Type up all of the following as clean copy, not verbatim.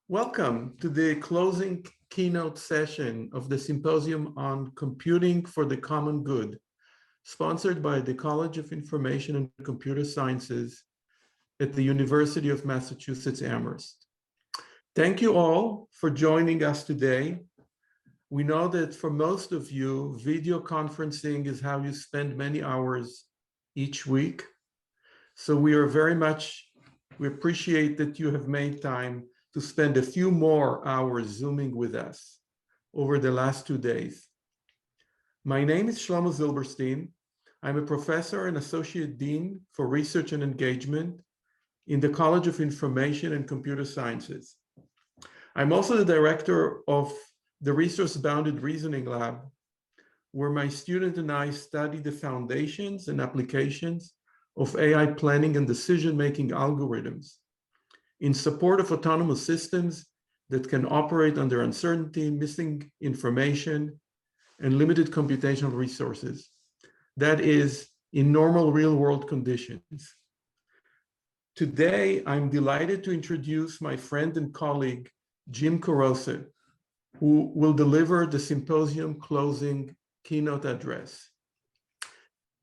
Welcome to the closing keynote session of the Symposium on Computing for the Common Good, sponsored by the College of Information and Computer Sciences at the University of Massachusetts Amherst. Thank you all for joining us today. We know that for most of you, video conferencing is how you spend many hours each week. So we appreciate that you have made time to spend a few more hours Zooming with us over the last 2 days. My name is Shlomo Zilberstein. I'm a professor and associate dean for research and engagement in the College of Information and Computer Sciences. I'm also the director of the Resource-Bounded Reasoning Lab, where my student and I study the foundations and applications of AI planning and decision-making algorithms in support of autonomous systems that can operate under uncertainty, missing information, and limited computational resources. That is, in normal real-world conditions. Today, I'm delighted to introduce my friend and colleague, Jim Kurose, who will deliver the symposium closing keynote address.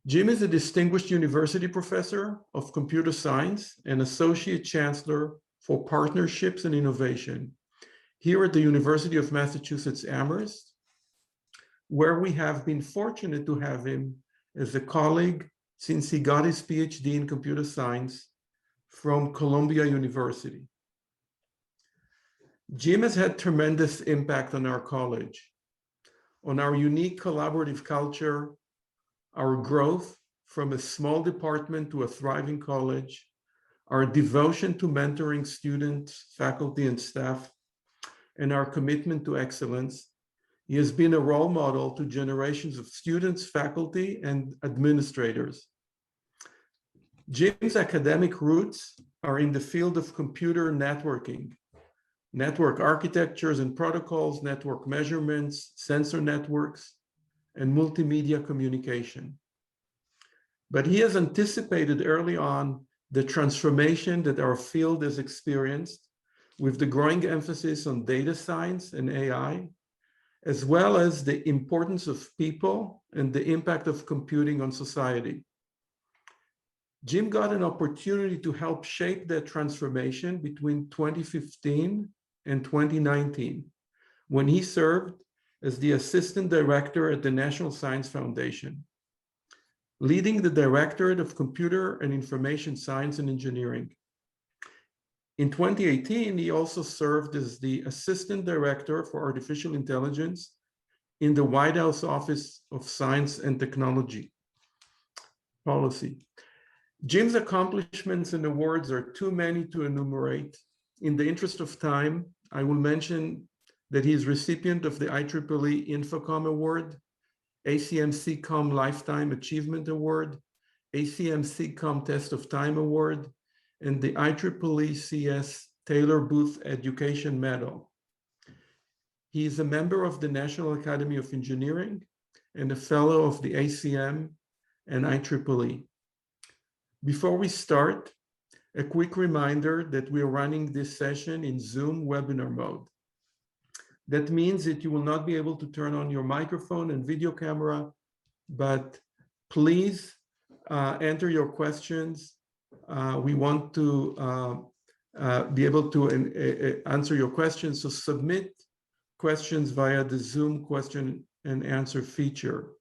Jim is a distinguished university professor of computer science and associate chancellor for partnerships and innovation here at the University of Massachusetts Amherst, where we have been fortunate to have him as a colleague since he got his PhD in computer science from Columbia University. Jim has had tremendous impact on our college, on our unique collaborative culture, our growth from a small department to a thriving college, our devotion to mentoring students, faculty, and staff, and our commitment to excellence. He has been a role model to generations of students, faculty, and administrators. Jim's academic roots are in the field of computer networking, network architectures and protocols, network measurements, sensor networks, and multimedia communication. But he has anticipated early on the transformation that our field has experienced with the growing emphasis on data science and AI, as well as the importance of people and the impact of computing on society. Jim got an opportunity to help shape that transformation between 2015 and 2019, when he served as the assistant director at the National Science Foundation, leading the Directorate of Computer and Information Science and Engineering. In 2018, he also served as the Assistant Director for Artificial Intelligence in the White House Office of Science and Technology Policy. Jim's accomplishments and awards are too many to enumerate. In the interest of time, I will mention that he is recipient of the IEEE Infocom Award, ACM CCOM Lifetime Achievement Award, ACM CCOM Test of Time Award, and the IEEE CS Taylor Booth Education Medal. He is a member of the National Academy of Engineering and a fellow of the ACM and IEEE. Before we start, a quick reminder that we are running this session in Zoom webinar mode. That means that you will not be able to turn on your microphone and video camera, but please enter your questions. We want to be able to answer your questions, so submit questions via the Zoom question and answer feature.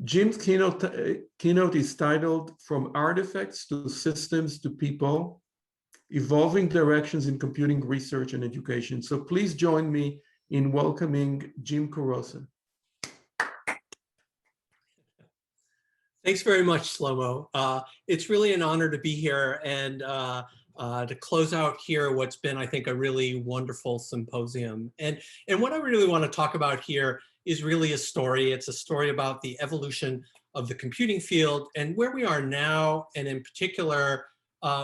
Jim's keynote is titled From Artifacts to Systems to People, Evolving Directions in Computing Research and Education. So please join me in welcoming Jim Kurose. Thanks very much, Shlomo. It's really an honor to be here and to close out here what's been, I think, a really wonderful symposium. And what I really want to talk about here is really a story. It's a story about the evolution of the computing field and where we are now, and in particular,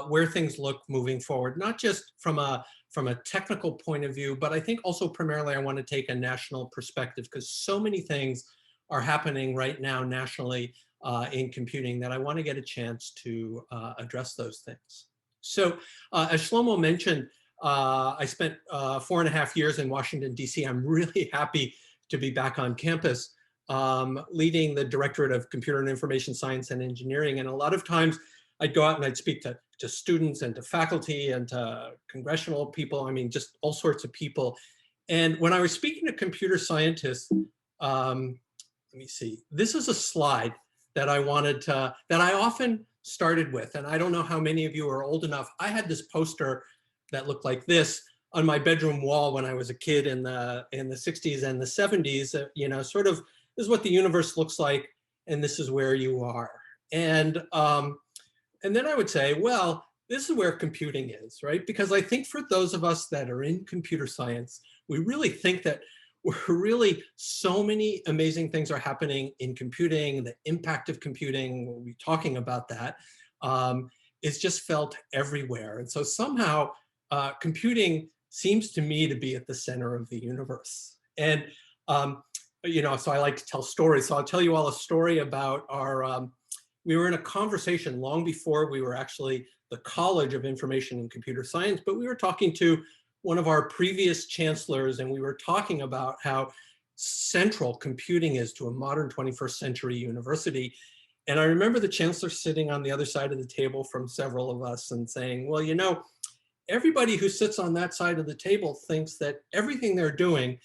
where things look moving forward, not just from a technical point of view, but I think also primarily I want to take a national perspective, because so many things are happening right now nationally in computing that I want to get a chance to address those things. So as Shlomo mentioned, I spent 4.5 years in Washington, D.C. I'm really happy to be back on campus, leading the Directorate of Computer and Information Science and Engineering. And a lot of times I'd go out and I'd speak to students and to faculty and to congressional people, I mean, just all sorts of people. And when I was speaking to computer scientists, let me see, this is a slide that I wanted to, that I often started with. And I don't know how many of you are old enough. I had this poster that looked like this on my bedroom wall when I was a kid in the 60s and the 70s, you know, sort of, this is what the universe looks like, and this is where you are. And then I would say, well, this is where computing is, right? Because I think for those of us that are in computer science, we really think that we're really, so many amazing things are happening in computing, the impact of computing, we'll be talking about that, is just felt everywhere. And so somehow computing seems to me to be at the center of the universe. And, you know, so I like to tell stories. So I'll tell you all a story about our, we were in a conversation long before we were actually the College of Information and Computer Science, but we were talking to one of our previous chancellors, and we were talking about how central computing is to a modern 21st century university. And I remember the chancellor sitting on the other side of the table from several of us and saying, well, you know, everybody who sits on that side of the table thinks that everything they're doing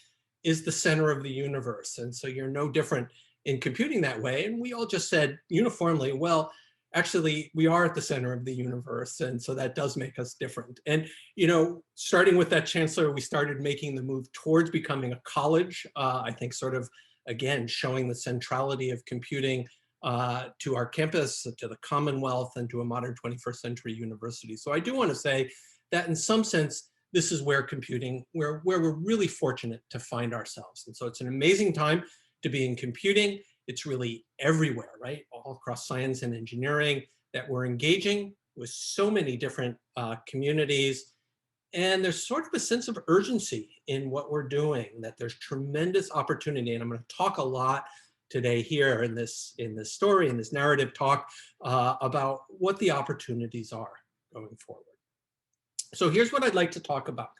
is the center of the universe. And so you're no different in computing that way. And we all just said uniformly, well, actually, we are at the center of the universe. And so that does make us different. And, you know, starting with that chancellor, we started making the move towards becoming a college, I think sort of, again, showing the centrality of computing to our campus, to the Commonwealth, and to a modern 21st century university. So I do want to say that in some sense, this is where computing, where we're really fortunate to find ourselves. And so it's an amazing time to be in computing. It's really everywhere, right? All across science and engineering, that we're engaging with so many different communities. And there's sort of a sense of urgency in what we're doing, that there's tremendous opportunity. And I'm going to talk a lot today here in this story, in this narrative talk, about what the opportunities are going forward. So here's what I'd like to talk about.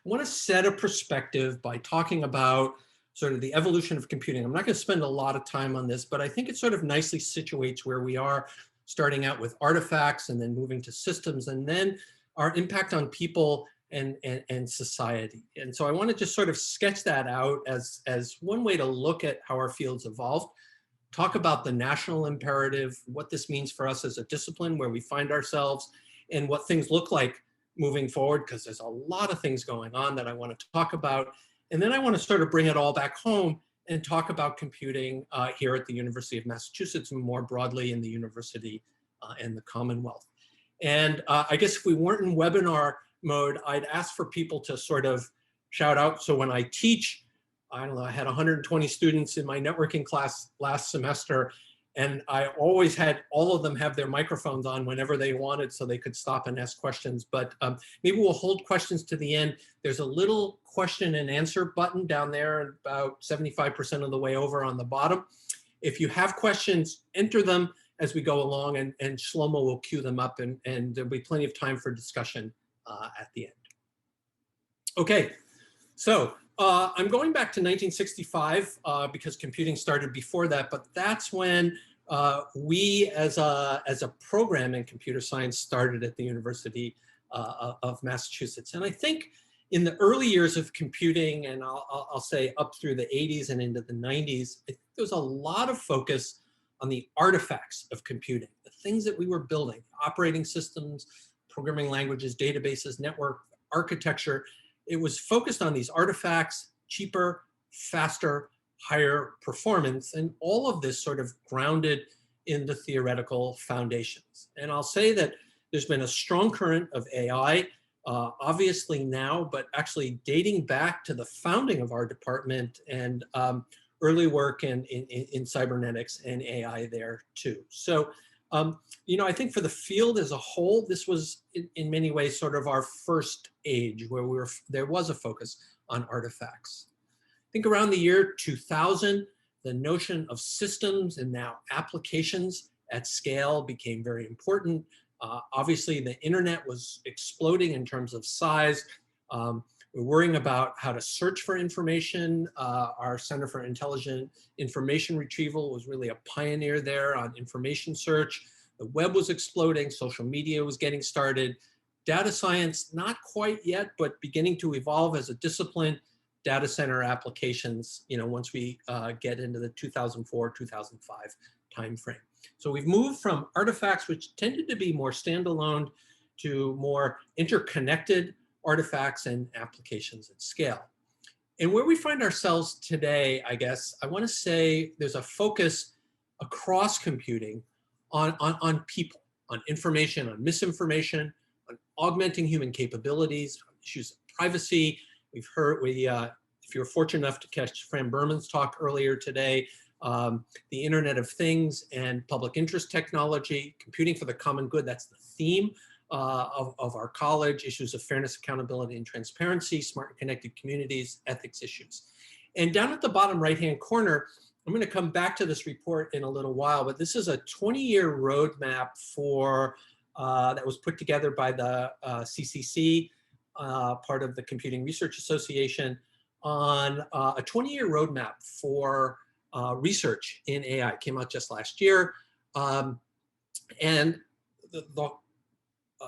I want to set a perspective by talking about sort of the evolution of computing. I'm not going to spend a lot of time on this, but I think it sort of nicely situates where we are, starting out with artifacts and then moving to systems, and then our impact on people and society. And so I want to just sort of sketch that out as one way to look at how our fields evolved, talk about the national imperative, what this means for us as a discipline, where we find ourselves, and what things look like moving forward, because there's a lot of things going on that I want to talk about. And then I want to sort of bring it all back home and talk about computing here at the University of Massachusetts, and more broadly in the university and the Commonwealth. And I guess if we weren't in webinar mode, I'd ask for people to sort of shout out. So when I teach, I don't know, I had 120 students in my networking class last semester, and I always had all of them have their microphones on whenever they wanted so they could stop and ask questions. But maybe we'll hold questions to the end. There's a little question and answer button down there, about 75% of the way over on the bottom. If you have questions, enter them as we go along, and Shlomo will queue them up, and there'll be plenty of time for discussion at the end. Okay, so I'm going back to 1965 because computing started before that, but that's when we as a program in computer science started at the University of Massachusetts. And I think in the early years of computing, and I'll say up through the 80s and into the 90s, I think there was a lot of focus on the artifacts of computing, the things that we were building, operating systems, programming languages, databases, network architecture. It was focused on these artifacts, cheaper, faster, higher performance, and all of this sort of grounded in the theoretical foundations. And I'll say that there's been a strong current of AI, obviously now, but actually dating back to the founding of our department, and early work in cybernetics and AI there too. So, you know, I think for the field as a whole, this was in many ways sort of our first age where there was a focus on artifacts. I think around the year 2000, the notion of systems and now applications at scale became very important. Obviously, the internet was exploding in terms of size. We're worrying about how to search for information. Our Center for Intelligent Information Retrieval was really a pioneer there on information search. The web was exploding, social media was getting started. Data science, not quite yet, but beginning to evolve as a discipline. Data center applications, once we get into the 2004, 2005 timeframe. So we've moved from artifacts, which tended to be more standalone, to more interconnected artifacts and applications at scale. And where we find ourselves today, I guess, I want to say there's a focus across computing on people, on information, on misinformation, on augmenting human capabilities, on issues of privacy. We've heard, if you're fortunate enough to catch Fran Berman's talk earlier today, the Internet of Things and public interest technology, computing for the common good, that's the theme of our college, issues of fairness, accountability, and transparency, smart and connected communities, ethics issues. And down at the bottom right-hand corner, I'm going to come back to this report in a little while, but this is a 20-year roadmap for that was put together by the CCC, part of the Computing Research Association, on a 20-year roadmap for research in AI. It came out just last year. And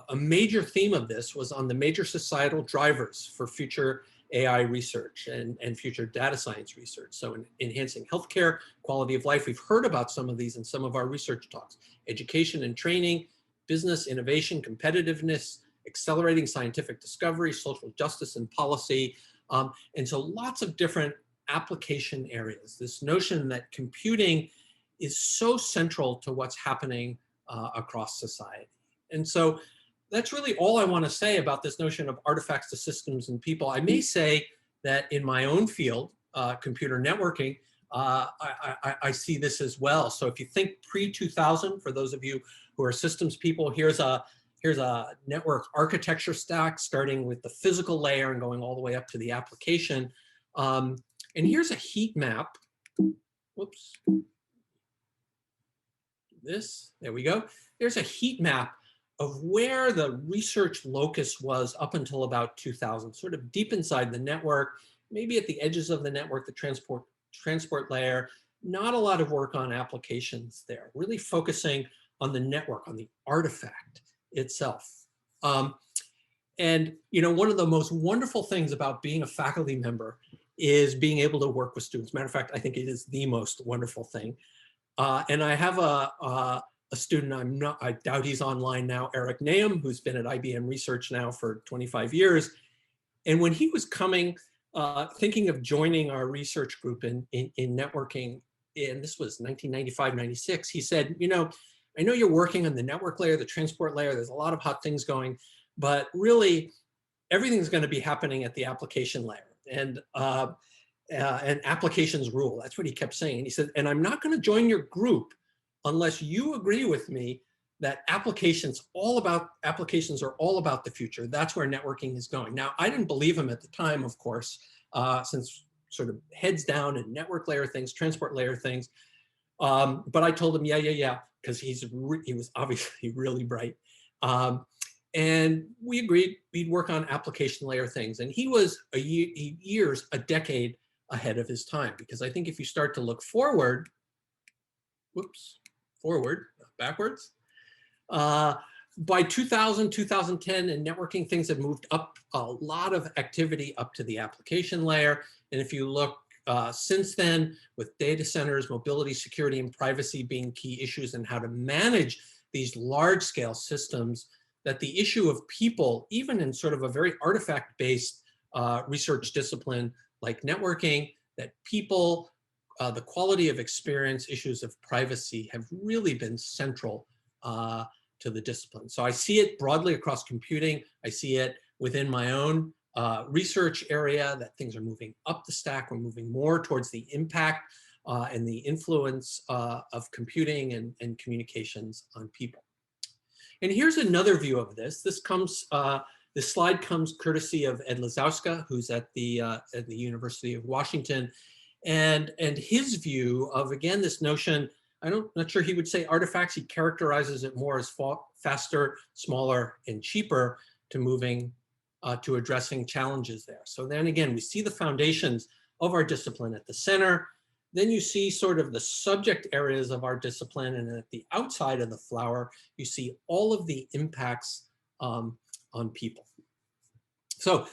a major theme of this was on the major societal drivers for future AI research and future data science research. So enhancing healthcare, quality of life. We've heard about some of these in some of our research talks. Education and training, business, innovation, competitiveness, accelerating scientific discovery, social justice and policy. And so lots of different application areas. This notion that computing is so central to what's happening across society. And so that's really all I want to say about this notion of artifacts to systems and people. I may say that in my own field, computer networking, I see this as well. So if you think pre-2000, for those of you who are systems people, here's a network architecture stack starting with the physical layer and going all the way up to the application. And here's a heat map. Whoops. There we go. There's a heat map of where the research locus was up until about 2000, sort of deep inside the network, maybe at the edges of the network, the transport layer, not a lot of work on applications there, really focusing on the network, on the artifact itself. And one of the most wonderful things about being a faculty member is being able to work with students. Matter of fact, I think it is the most wonderful thing. And I have a student, I doubt he's online now, Eric Nahum, who's been at IBM Research now for 25 years. And when he was coming, thinking of joining our research group in networking, and this was 1995, 96, he said, I know you're working on the network layer, the transport layer, there's a lot of hot things going, but really everything's going to be happening at the application layer. And applications rule, that's what he kept saying. And he said, and I'm not going to join your group unless you agree with me that applications are all about the future. That's where networking is going. Now, I didn't believe him at the time, of course, since sort of heads down and network layer things, transport layer things. But I told him, yeah, because he was obviously really bright. And we agreed we'd work on application layer things. And he was a decade ahead of his time, because I think if you start to look forward, backwards. By 2000, 2010, and networking, things have moved up, a lot of activity up to the application layer. And if you look since then, with data centers, mobility, security, and privacy being key issues, and how to manage these large-scale systems, that the issue of people, even in sort of a very artifact-based research discipline like networking, that people, the quality of experience, issues of privacy have really been central to the discipline. So I see it broadly across computing. I see it within my own research area, that things are moving up the stack. We're moving more towards the impact and the influence of computing and communications on people. And here's another view of this. This slide comes courtesy of Ed Lazowska, who's at the University of Washington. And his view of, again, this notion, not sure he would say artifacts, he characterizes it more as faster, smaller, and cheaper, to moving to addressing challenges there. So then again, we see the foundations of our discipline at the center. Then you see sort of the subject areas of our discipline, and at the outside of the flower, you see all of the impacts on people. So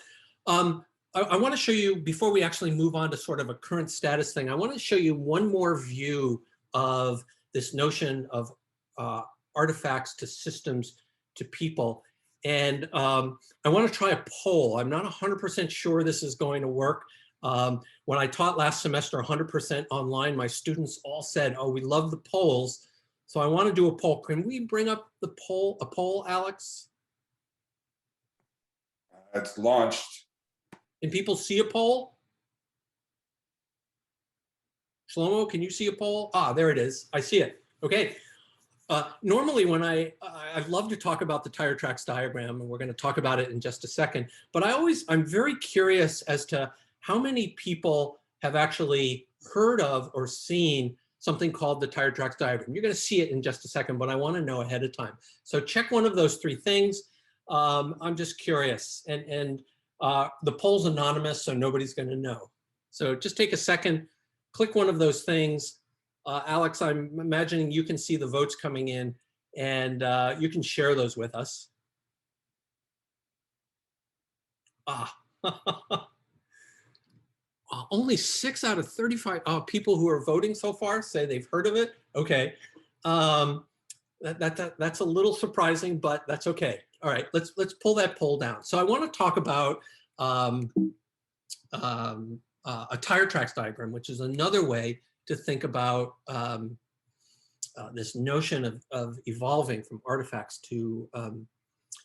I want to show you, before we actually move on to sort of a current status thing, I want to show you one more view of this notion of artifacts to systems to people. And I want to try a poll. I'm not 100% sure this is going to work. When I taught last semester 100% online, my students all said, oh, we love the polls. So I want to do a poll. Can we bring up the poll, a poll, Alex? It's launched. Can people see a poll? Shlomo, can you see a poll? Ah, there it is. I see it. Okay. Normally when I'd love to talk about the tire tracks diagram, and we're going to talk about it in just a second, but I'm very curious as to how many people have actually heard of or seen something called the tire tracks diagram. You're going to see it in just a second, but I want to know ahead of time. So check one of those three things. I'm just curious, and the poll's anonymous, so nobody's going to know. So just take a second, click one of those things. Alex, I'm imagining you can see the votes coming in, and you can share those with us. Only 6 out of 35 people who are voting so far say they've heard of it. Okay, that's a little surprising, but that's okay. All right, let's pull that poll down. So I want to talk about a tire tracks diagram, which is another way to think about this notion of evolving from artifacts to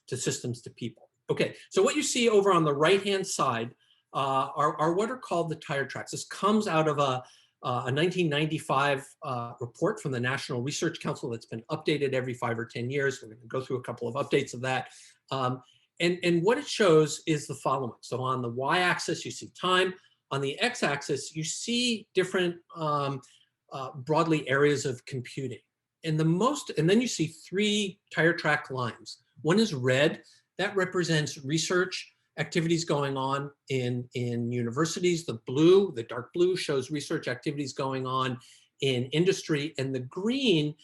systems to people. Okay, so what you see over on the right-hand side are what are called the tire tracks. This comes out of a 1995 report from the National Research Council that's been updated every 5 or 10 years. We're going to go through a couple of updates of that. And what it shows is the following. So on the y-axis, you see time. On the x-axis, you see different broadly areas of computing. And then you see 3 tire track lines. One is red. That represents research activities going on in universities. The dark blue shows research activities going on in industry. And the green,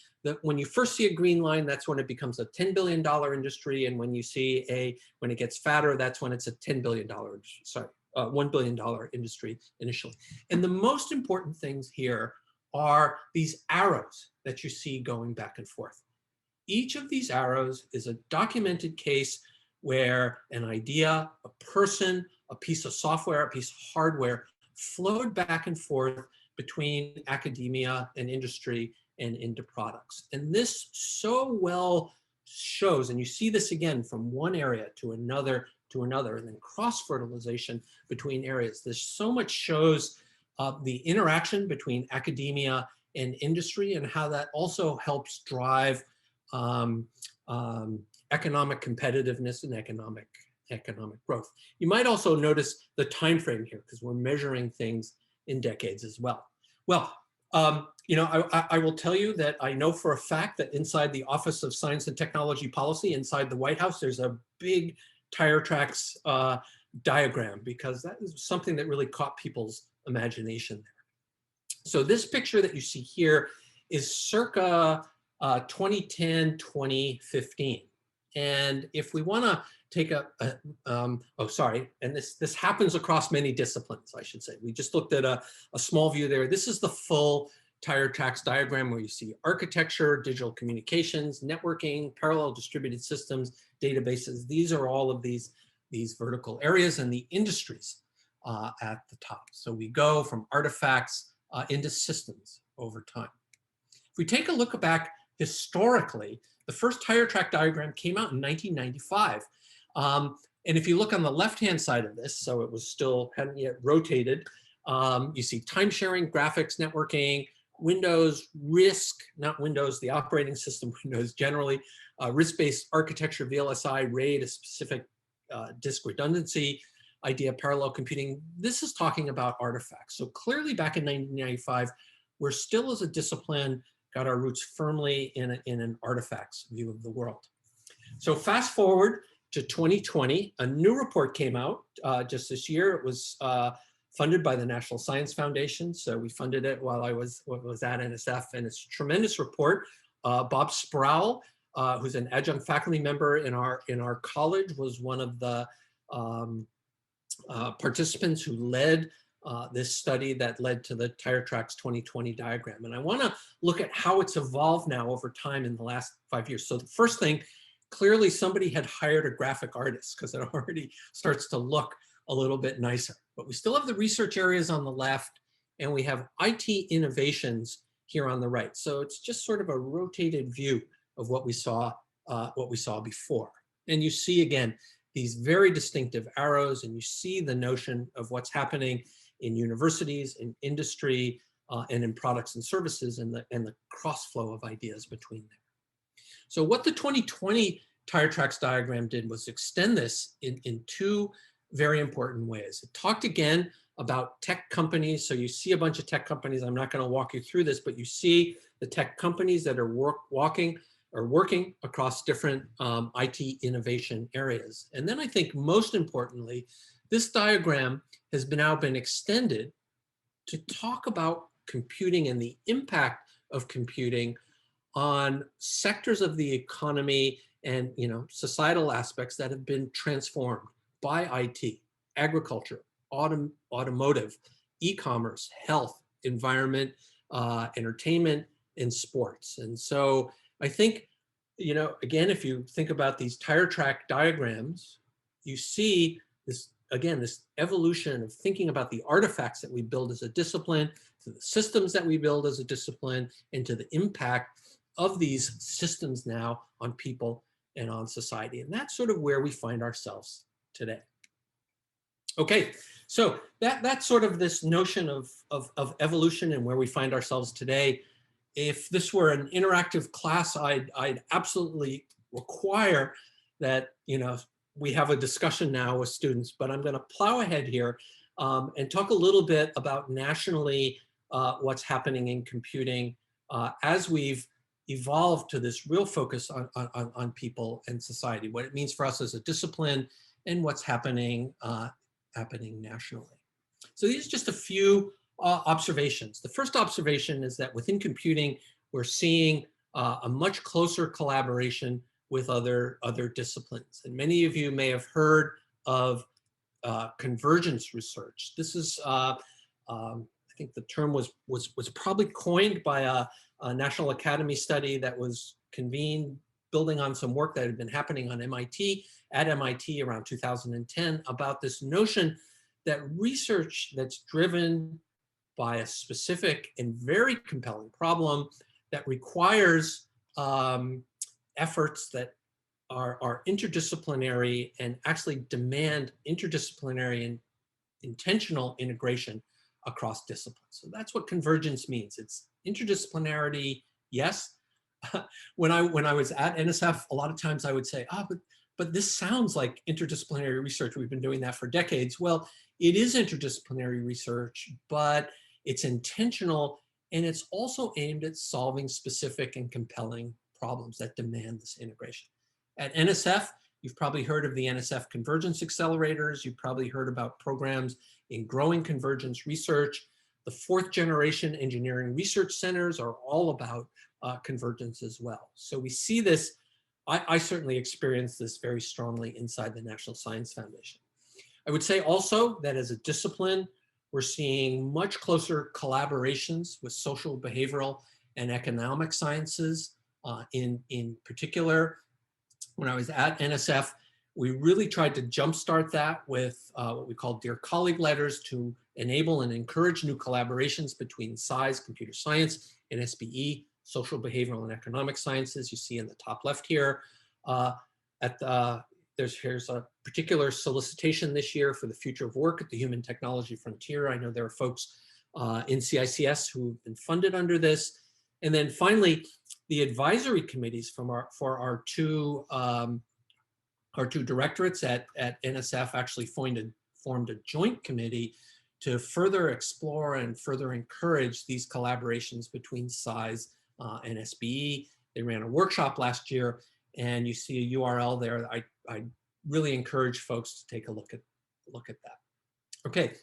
when you first see a green line, that's when it becomes a $10 billion industry. And when you see when it gets fatter, that's when it's a $10 billion, $1 billion industry initially. And the most important things here are these arrows that you see going back and forth. Each of these arrows is a documented case where an idea, a person, a piece of software, a piece of hardware flowed back and forth between academia and industry and into products. And this so well shows, and you see this again from one area to another, and then cross-fertilization between areas. This so much shows the interaction between academia and industry, and how that also helps drive economic competitiveness and economic growth. You might also notice the time frame here, because we're measuring things in decades as well. Well, you know, I will tell you that I know for a fact that inside the Office of Science and Technology Policy, inside the White House, there's a big tire tracks diagram, because that is something that really caught people's imagination there. So this picture that you see here is circa 2010, 2015. And if we want to take and this happens across many disciplines, I should say. We just looked at a small view there. This is the full tire tracks diagram, where you see architecture, digital communications, networking, parallel distributed systems, databases. These are all of these vertical areas, and the industries at the top. So we go from artifacts into systems over time. If we take a look back historically, the first tire track diagram came out in 1995. And if you look on the left-hand side of this, so it was still, hadn't yet rotated, you see time sharing, graphics, networking, Windows, RISC, not Windows, the operating system, Windows generally, RISC-based architecture, VLSI, RAID, a specific disk redundancy idea, parallel computing. This is talking about artifacts. So clearly back in 1995, we're still as a discipline got our roots firmly in an artifacts view of the world. So fast forward to 2020, a new report came out just this year. It was funded by the National Science Foundation. So we funded it while I was at NSF, and it's a tremendous report. Bob Sproul, who's an adjunct faculty member in our college, was one of the participants who led this study that led to the Tire Tracks 2020 diagram. And I want to look at how it's evolved now over time in the last 5 years. So the first thing, clearly somebody had hired a graphic artist, because it already starts to look a little bit nicer. But we still have the research areas on the left, and we have IT innovations here on the right. So it's just sort of a rotated view of what we saw before. And you see again these very distinctive arrows, and you see the notion of what's happening in universities, in industry, and in products and services, and the cross flow of ideas between them. So what the 2020 Tire Tracks diagram did was extend this in two very important ways. It talked again about tech companies. So you see a bunch of tech companies. I'm not going to walk you through this, but you see the tech companies that are working across different IT innovation areas. And then I think most importantly, this diagram has now been extended to talk about computing and the impact of computing on sectors of the economy and societal aspects that have been transformed by IT, agriculture, automotive, e-commerce, health, environment, entertainment, and sports. And so I think, again, if you think about these tire track diagrams, you see this, again, this evolution of thinking about the artifacts that we build as a discipline, to the systems that we build as a discipline, and to the impact of these systems now on people and on society. And that's sort of where we find ourselves today. Okay, so that's sort of this notion of evolution and where we find ourselves today. If this were an interactive class, I'd absolutely require that we have a discussion now with students, but I'm going to plow ahead here and talk a little bit about nationally what's happening in computing as we've evolved to this real focus on people and society, what it means for us as a discipline, and what's happening nationally. So these are just a few observations. The first observation is that within computing, we're seeing a much closer collaboration with other disciplines. And many of you may have heard of convergence research. This is, I think the term was probably coined by a National Academy study that was convened building on some work that had been happening on at MIT around 2010 about this notion that research that's driven by a specific and very compelling problem that requires efforts that are interdisciplinary and actually demand interdisciplinary and intentional integration across disciplines. So that's what convergence means. It's interdisciplinarity, yes. When I was at NSF, a lot of times I would say, but this sounds like interdisciplinary research. We've been doing that for decades. Well, it is interdisciplinary research, but it's intentional, and it's also aimed at solving specific and compelling problems that demand this integration. At NSF, you've probably heard of the NSF Convergence Accelerators. You've probably heard about programs in growing convergence research. The fourth generation engineering research centers are all about convergence as well. So we see this, I certainly experienced this very strongly inside the National Science Foundation. I would say also that as a discipline, we're seeing much closer collaborations with social, behavioral, and economic sciences. In particular, when I was at NSF, we really tried to jumpstart that with what we call Dear Colleague letters to enable and encourage new collaborations between SCIES, computer science, and SBE, social, behavioral, and economic sciences. You see in the top left here. Here's a particular solicitation this year for the future of work at the human technology frontier. I know there are folks in CICS who've been funded under this. And then finally, the advisory committees for our two directorates at NSF actually formed a joint committee to further explore and further encourage these collaborations between SCIES and SBE. They ran a workshop last year, and you see a URL there. I really encourage folks to take a look at that. Okay,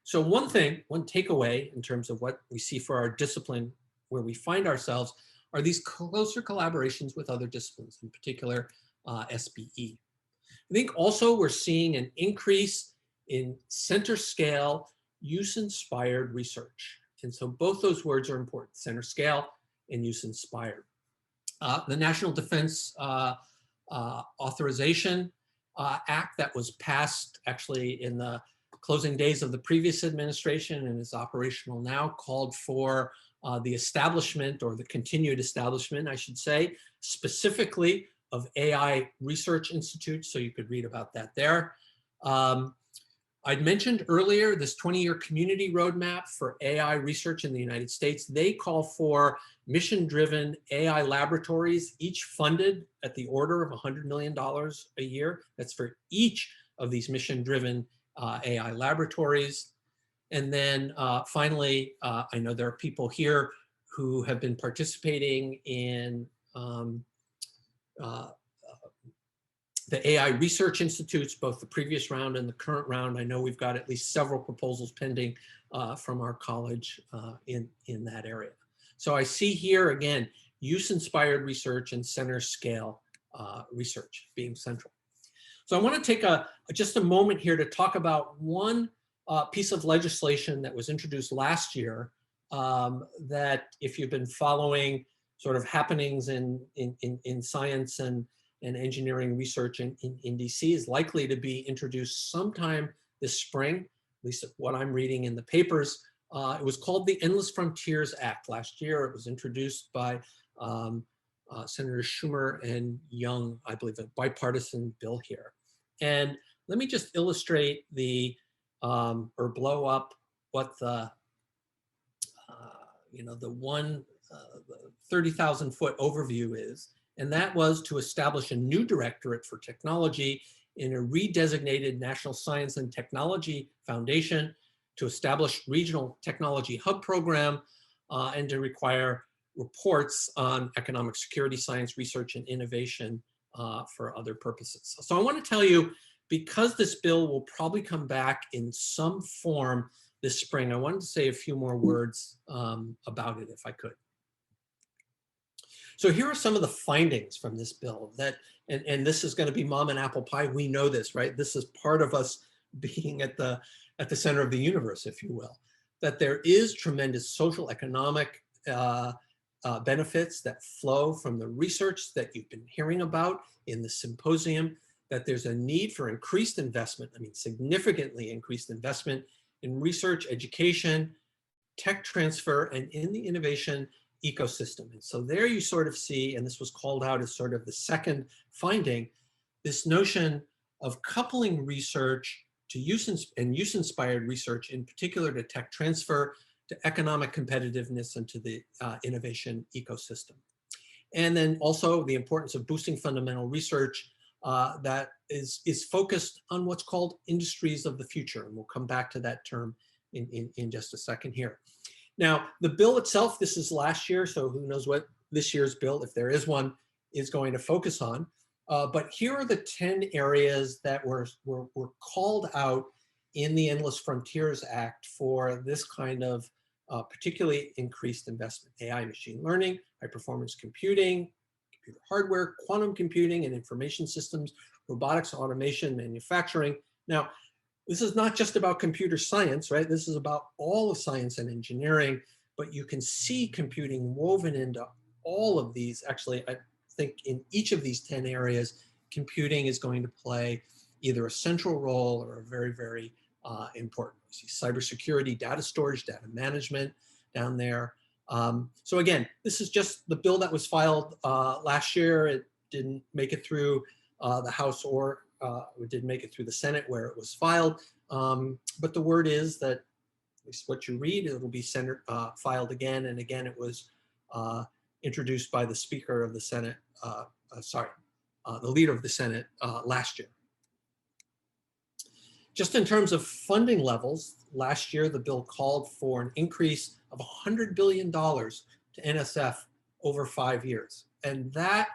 so one takeaway in terms of what we see for our discipline, where we find ourselves, are these closer collaborations with other disciplines, in particular SBE. I think also we're seeing an increase in center scale, use-inspired research. And so both those words are important, center scale and use-inspired. The National Defense Authorization Act that was passed actually in the closing days of the previous administration and is operational now called for the establishment, or the continued establishment, I should say, specifically of AI research institutes. So you could read about that there. I'd mentioned earlier this 20-year community roadmap for AI research in the United States. They call for mission-driven AI laboratories, each funded at the order of $100 million a year. That's for each of these mission-driven AI laboratories. And then finally, I know there are people here who have been participating in the AI research institutes, both the previous round and the current round. I know we've got at least several proposals pending from our college in that area. So I see here again, use-inspired research and center scale research being central. So I want to take just a moment here to talk about one piece of legislation that was introduced last year that, if you've been following sort of happenings in science and engineering research in DC, is likely to be introduced sometime this spring, at least what I'm reading in the papers. It was called the Endless Frontiers Act last year. It was introduced by Senator Schumer and Young, I believe, a bipartisan bill here. And let me just illustrate or blow up what the 30,000 foot overview is. And that was to establish a new directorate for technology in a redesignated National Science and Technology Foundation, to establish regional technology hub program, and to require reports on economic security, science, research, and innovation for other purposes. So I want to tell you, because this bill will probably come back in some form this spring, I wanted to say a few more words about it if I could. So here are some of the findings from this bill that, and this is going to be mom and apple pie. We know this, right? This is part of us being at the center of the universe, if you will, that there is tremendous social economic benefits that flow from the research that you've been hearing about in the symposium, that there's a need for increased investment, I mean, significantly increased investment in research, education, tech transfer, and in the innovation ecosystem. And so there you sort of see, and this was called out as sort of the second finding, this notion of coupling research to use-inspired research, in particular to tech transfer, to economic competitiveness, and to the innovation ecosystem. And then also the importance of boosting fundamental research that is focused on what's called industries of the future. And we'll come back to that term in just a second here. Now, the bill itself, this is last year, so who knows what this year's bill, if there is one, is going to focus on. But here are the 10 areas that were called out in the Endless Frontiers Act for this kind of particularly increased investment: AI, machine learning, high performance computing, computer hardware, quantum computing and information systems, robotics, automation, manufacturing. Now, this is not just about computer science, right? This is about all of science and engineering, but you can see computing woven into all of these. Actually, I think in each of these 10 areas, computing is going to play either a central role or a very, very important. You see cybersecurity, data storage, data management down there. So again, this is just the bill that was filed last year. It didn't make it through the House, or it did make it through the Senate where it was filed. But the word is that, at least what you read, it will be filed again and again. It was introduced by the Speaker of the Senate, the leader of the Senate last year. Just in terms of funding levels, last year the bill called for an increase of $100 billion to NSF over 5 years. And that,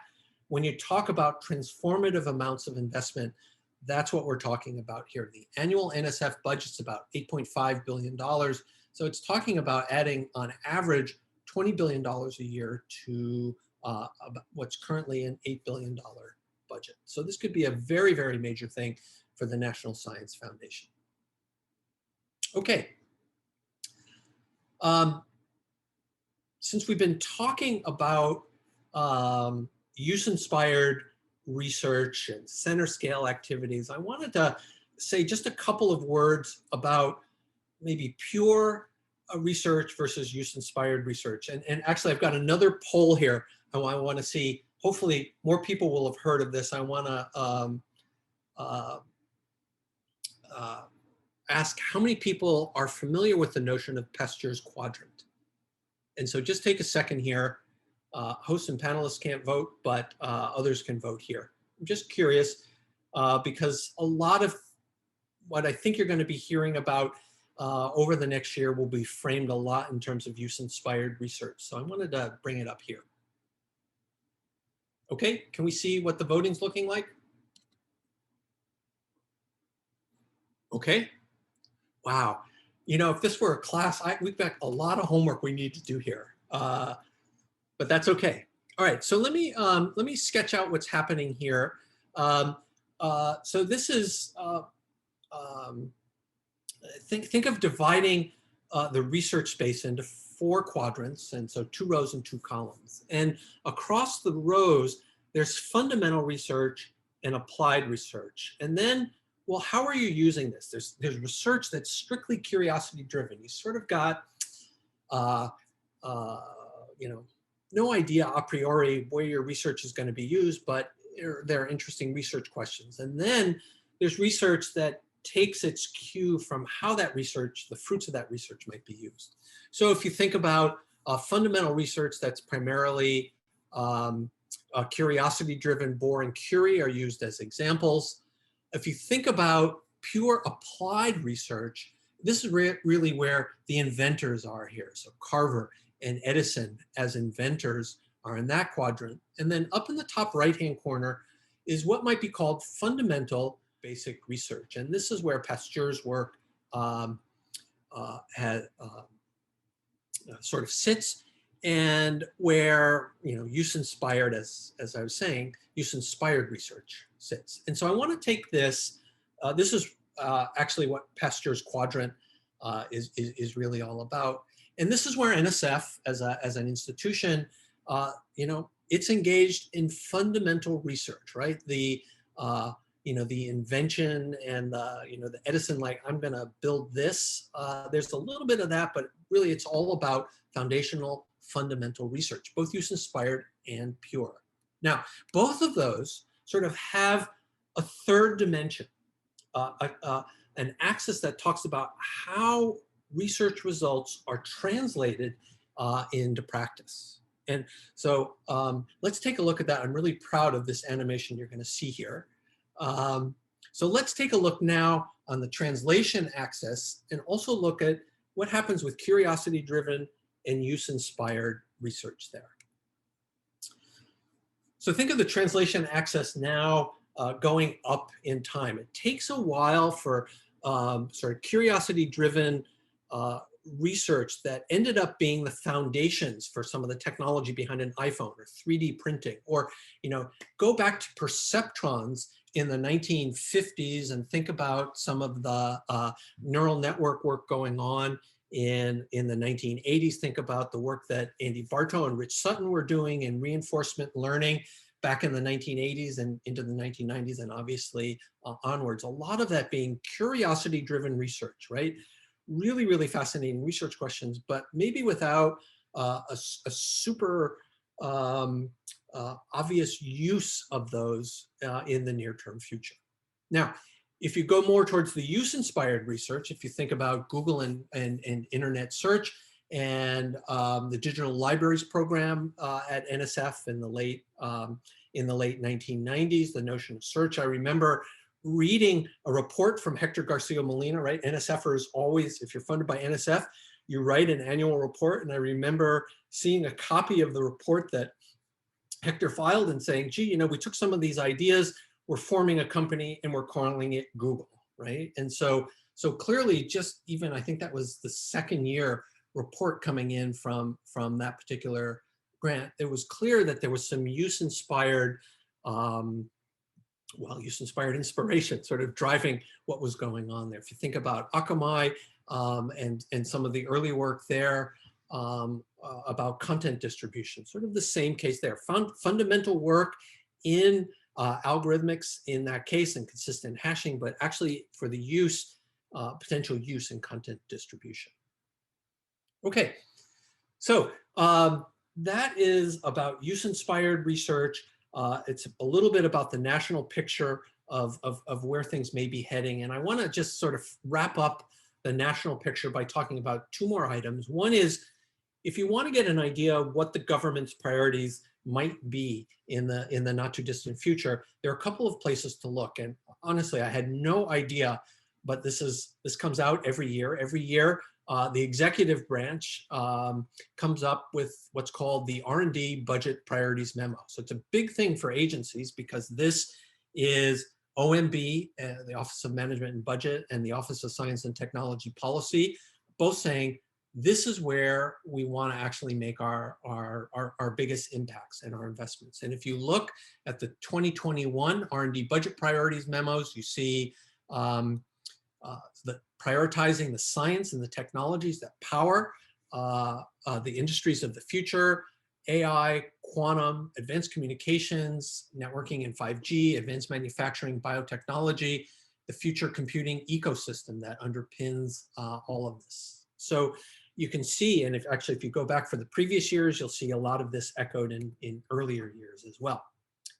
when you talk about transformative amounts of investment, That's what we're talking about here. The annual NSF budget's about $8.5 billion. So it's talking about adding on average $20 billion a year to what's currently an $8 billion budget. So this could be a very, very major thing for the National Science Foundation. Okay. Since we've been talking about use-inspired research and center scale activities, I wanted to say just a couple of words about maybe pure research versus use-inspired research. And actually, I've got another poll here. I want to see, hopefully more people will have heard of this. I want to ask how many people are familiar with the notion of Pasteur's quadrant. And so just take a second here. Hosts and panelists can't vote, but others can vote here. I'm just curious because a lot of what I think you're going to be hearing about over the next year will be framed a lot in terms of use-inspired research. So I wanted to bring it up here. Okay, can we see what the voting's looking like? Okay. Wow. You know, if this were a class, we've got a lot of homework we need to do here, but that's okay. All right, so let me sketch out what's happening here. So this is think of dividing the research space into 4 quadrants, and so 2 rows and 2 columns. And across the rows, there's fundamental research and applied research. And then, well, how are you using this? There's research that's strictly curiosity driven. You sort of got, you know, no idea a priori where your research is going to be used, but there are interesting research questions. And then there's research that takes its cue from how that research, the fruits of that research might be used. So if you think about fundamental research that's primarily curiosity-driven, Bohr and Curie are used as examples. If you think about pure applied research, this is really where the inventors are here. So Carver and Edison as inventors are in that quadrant. And then up in the top right-hand corner is what might be called fundamental basic research. And this is where Pasteur's work sort of sits, and where, you know, use-inspired, as I was saying, use-inspired research sits. And so I want to take this, this is actually what Pasteur's quadrant is really all about. And this is where NSF as an institution, you know, it's engaged in fundamental research, right? The, you know, the invention and you know, the Edison, like, I'm going to build this. There's a little bit of that, but really it's all about foundational fundamental research, both use-inspired and pure. Now, both of those sort of have a third dimension, an axis that talks about how research results are translated into practice. And so let's take a look at that. I'm really proud of this animation you're going to see here. So let's take a look now on the translation axis and also look at what happens with curiosity-driven and use-inspired research there. So think of the translation axis now going up in time. It takes a while for sort of curiosity-driven research that ended up being the foundations for some of the technology behind an iPhone or 3D printing, or, you know, go back to perceptrons in the 1950s and think about some of the neural network work going on in the 1980s. Think about the work that Andy Bartow and Rich Sutton were doing in reinforcement learning back in the 1980s and into the 1990s, and obviously onwards. A lot of that being curiosity-driven research, right? Really, really fascinating research questions, but maybe without a super obvious use of those in the near-term future. Now, if you go more towards the use-inspired research, if you think about Google and internet search and the digital libraries program at NSF in the late 1990s, the notion of search, I remember reading a report from Hector Garcia Molina, right? NSFers always, if you're funded by NSF, you write an annual report. And I remember seeing a copy of the report that Hector filed and saying, gee, you know, we took some of these ideas, we're forming a company and we're calling it Google, right? And so clearly, just even I think that was the second year report coming in from that particular grant, it was clear that there was some use-inspired use-inspired inspiration sort of driving what was going on there. If you think about Akamai and some of the early work there about content distribution, sort of the same case there. Fundamental work in algorithmics in that case and consistent hashing, but actually for the use, potential use in content distribution. Okay, so that is about use-inspired research. It's a little bit about the national picture of where things may be heading. And I want to just sort of wrap up the national picture by talking about two more items. One is, if you want to get an idea of what the government's priorities might be in the not too distant future, there are a couple of places to look. And honestly, I had no idea, but this comes out every year. Every year, the executive branch comes up with what's called the R&D Budget Priorities Memo. So it's a big thing for agencies because this is OMB, the Office of Management and Budget, and the Office of Science and Technology Policy, both saying this is where we want to actually make our biggest impacts and our investments. And if you look at the 2021 R&D Budget Priorities Memos, you see prioritizing the science and the technologies that power the industries of the future: AI, quantum, advanced communications, networking and 5G, advanced manufacturing, biotechnology, the future computing ecosystem that underpins all of this. So you can see, and if you go back for the previous years, you'll see a lot of this echoed in earlier years as well.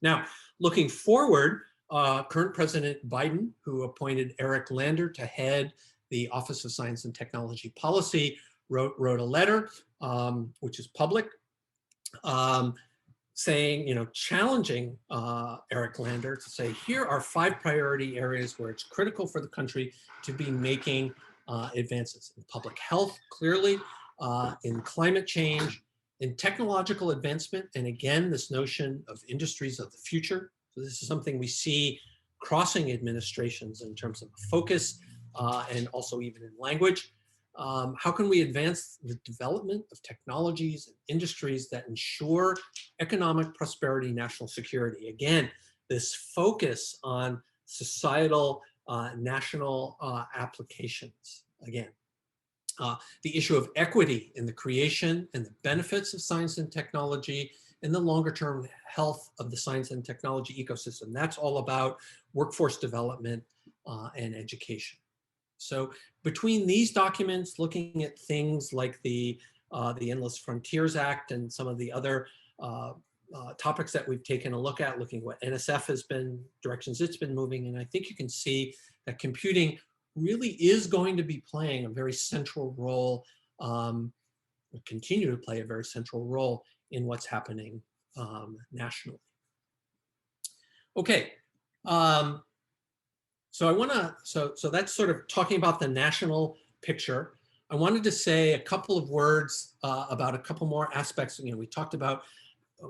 Now, looking forward, current President Biden, who appointed Eric Lander to head the Office of Science and Technology Policy, wrote a letter, which is public, saying, challenging Eric Lander to say, here are 5 priority areas where it's critical for the country to be making advances in public health, clearly, in climate change, in technological advancement, and again, this notion of industries of the future. So this is something we see crossing administrations in terms of focus and also even in language. How can we advance the development of technologies and industries that ensure economic prosperity, national security? Again, this focus on societal, national applications. Again, the issue of equity in the creation and the benefits of science and technology, and the longer-term health of the science and technology ecosystem. That's all about workforce development and education. So between these documents, looking at things like the Endless Frontiers Act and some of the other topics that we've taken a look at, looking at what NSF has been, directions it's been moving, and I think you can see that computing really is going to be playing a very central role, will continue to play a very central role in what's happening nationally. Okay, so I want to, so that's sort of talking about the national picture. I wanted to say a couple of words about a couple more aspects. We talked about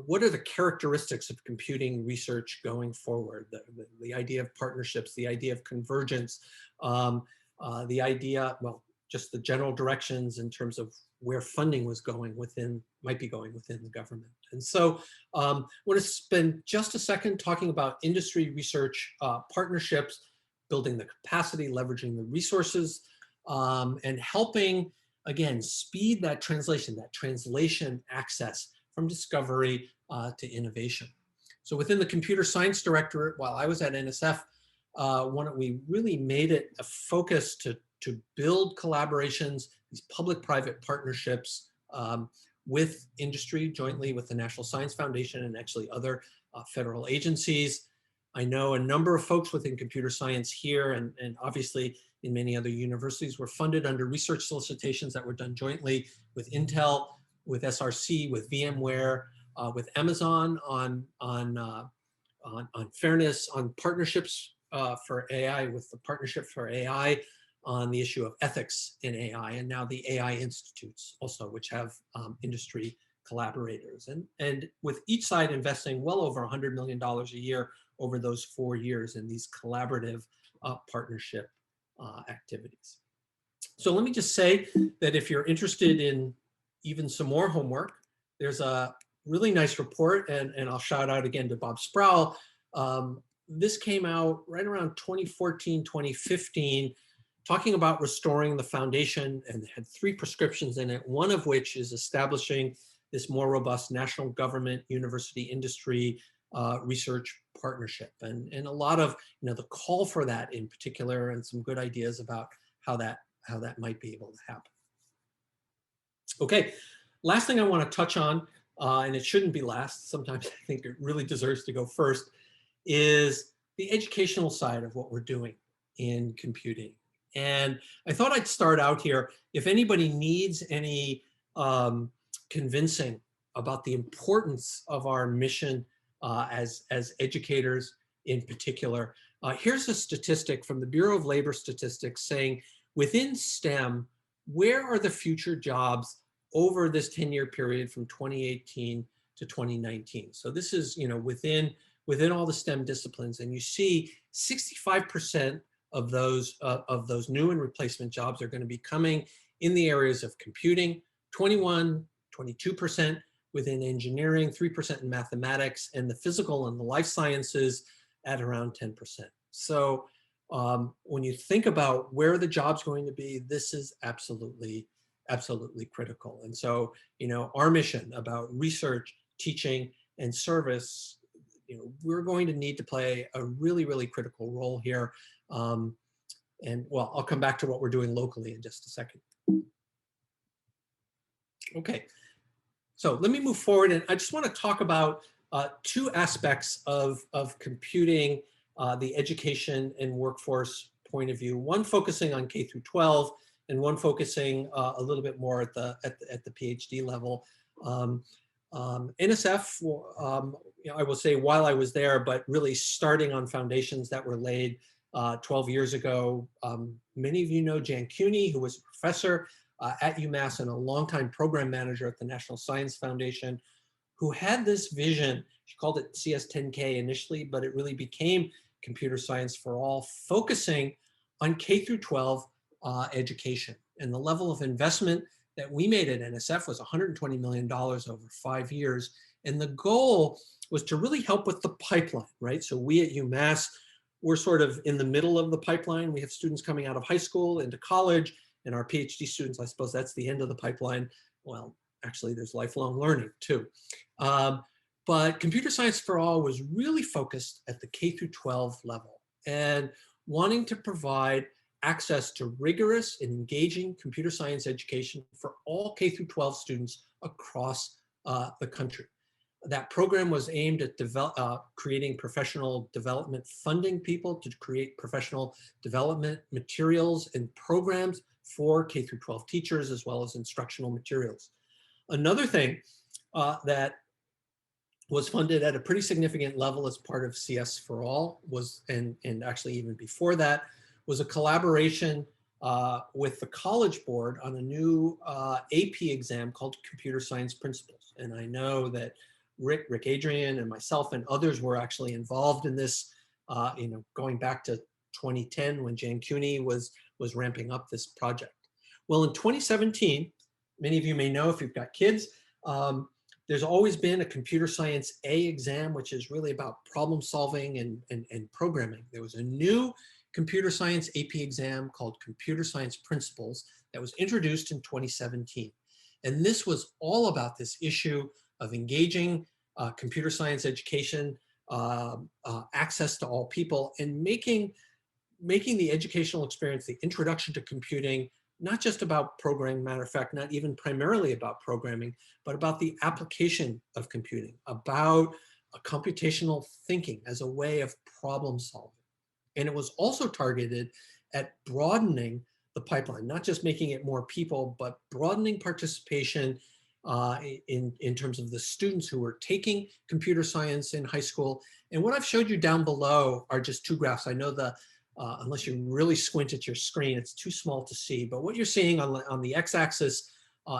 what are the characteristics of computing research going forward, the idea of partnerships, the idea of convergence, the idea, well, just the general directions in terms of where funding was going might be going within the government. And so I want to spend just a second talking about industry research partnerships, building the capacity, leveraging the resources, and helping, again, speed that translation access from discovery to innovation. So within the Computer Science Directorate, while I was at NSF, we really made it a focus to build collaborations, these public-private partnerships with industry, jointly with the National Science Foundation and actually other federal agencies. I know a number of folks within computer science here and obviously in many other universities were funded under research solicitations that were done jointly with Intel, with SRC, with VMware, with Amazon on fairness, on partnerships for AI, with the Partnership for AI, on the issue of ethics in AI, and now the AI institutes also, which have industry collaborators. And with each side investing well over $100 million a year over those 4 years in these collaborative partnership activities. So let me just say that if you're interested in even some more homework, there's a really nice report, and I'll shout out again to Bob Sproul. This came out right around 2014, 2015, talking about restoring the foundation, and had 3 prescriptions in it, one of which is establishing this more robust national government university industry research partnership, and a lot of the call for that in particular, and some good ideas about how that might be able to happen. Okay, last thing I want to touch on, and it shouldn't be last, sometimes I think it really deserves to go first, is the educational side of what we're doing in computing. And I thought I'd start out here. If anybody needs any convincing about the importance of our mission as educators in particular, here's a statistic from the Bureau of Labor Statistics saying within STEM, where are the future jobs over this 10-year period from 2018 to 2019? So this is within all the STEM disciplines, and you see 65% of those new and replacement jobs are going to be coming in the areas of computing, 22% within engineering, 3% in mathematics, and the physical and the life sciences at around 10%. So when you think about where the job's going to be, this is absolutely critical. And so, our mission about research, teaching, and service, we're going to need to play a really, really critical role here. And well, I'll come back to what we're doing locally in just a second. Okay, so let me move forward, and I just want to talk about 2 aspects of computing, the education and workforce point of view. One focusing on K through 12, and one focusing a little bit more at the PhD level. NSF, I will say while I was there, but really starting on foundations that were laid 12 years ago. Many of you know Jan Cuny, who was a professor at UMass and a longtime program manager at the National Science Foundation, who had this vision. She called it CS10K initially, but it really became Computer Science for All, focusing on K through 12 education. And the level of investment that we made at NSF was $120 million over 5 years. And the goal was to really help with the pipeline, right? So we at UMass, we're sort of in the middle of the pipeline. We have students coming out of high school into college, and our PhD students, I suppose that's the end of the pipeline. Well, actually there's lifelong learning too. But Computer Science for All was really focused at the K through 12 level and wanting to provide access to rigorous and engaging computer science education for all K through 12 students across the country. That program was aimed at creating professional development funding people to create professional development materials and programs for K through 12 teachers, as well as instructional materials. Another thing that was funded at a pretty significant level as part of CS for All was, and actually even before that, was a collaboration with the College Board on a new AP exam called Computer Science Principles. And I know that Rick Adrian and myself and others were actually involved in this, going back to 2010 when Jan Cuny was ramping up this project. Well, in 2017, many of you may know if you've got kids, there's always been a Computer Science A exam, which is really about problem solving and programming. There was a new Computer Science AP exam called Computer Science Principles that was introduced in 2017. And this was all about this issue of engaging computer science education, access to all people, and making the educational experience, the introduction to computing, not just about programming, matter of fact, not even primarily about programming, but about the application of computing, about computational thinking as a way of problem solving. And it was also targeted at broadening the pipeline, not just making it more people, but broadening participation in terms of the students who were taking computer science in high school. And what I've showed you down below are just 2 graphs. I know unless you really squint at your screen, it's too small to see. But what you're seeing on the x-axis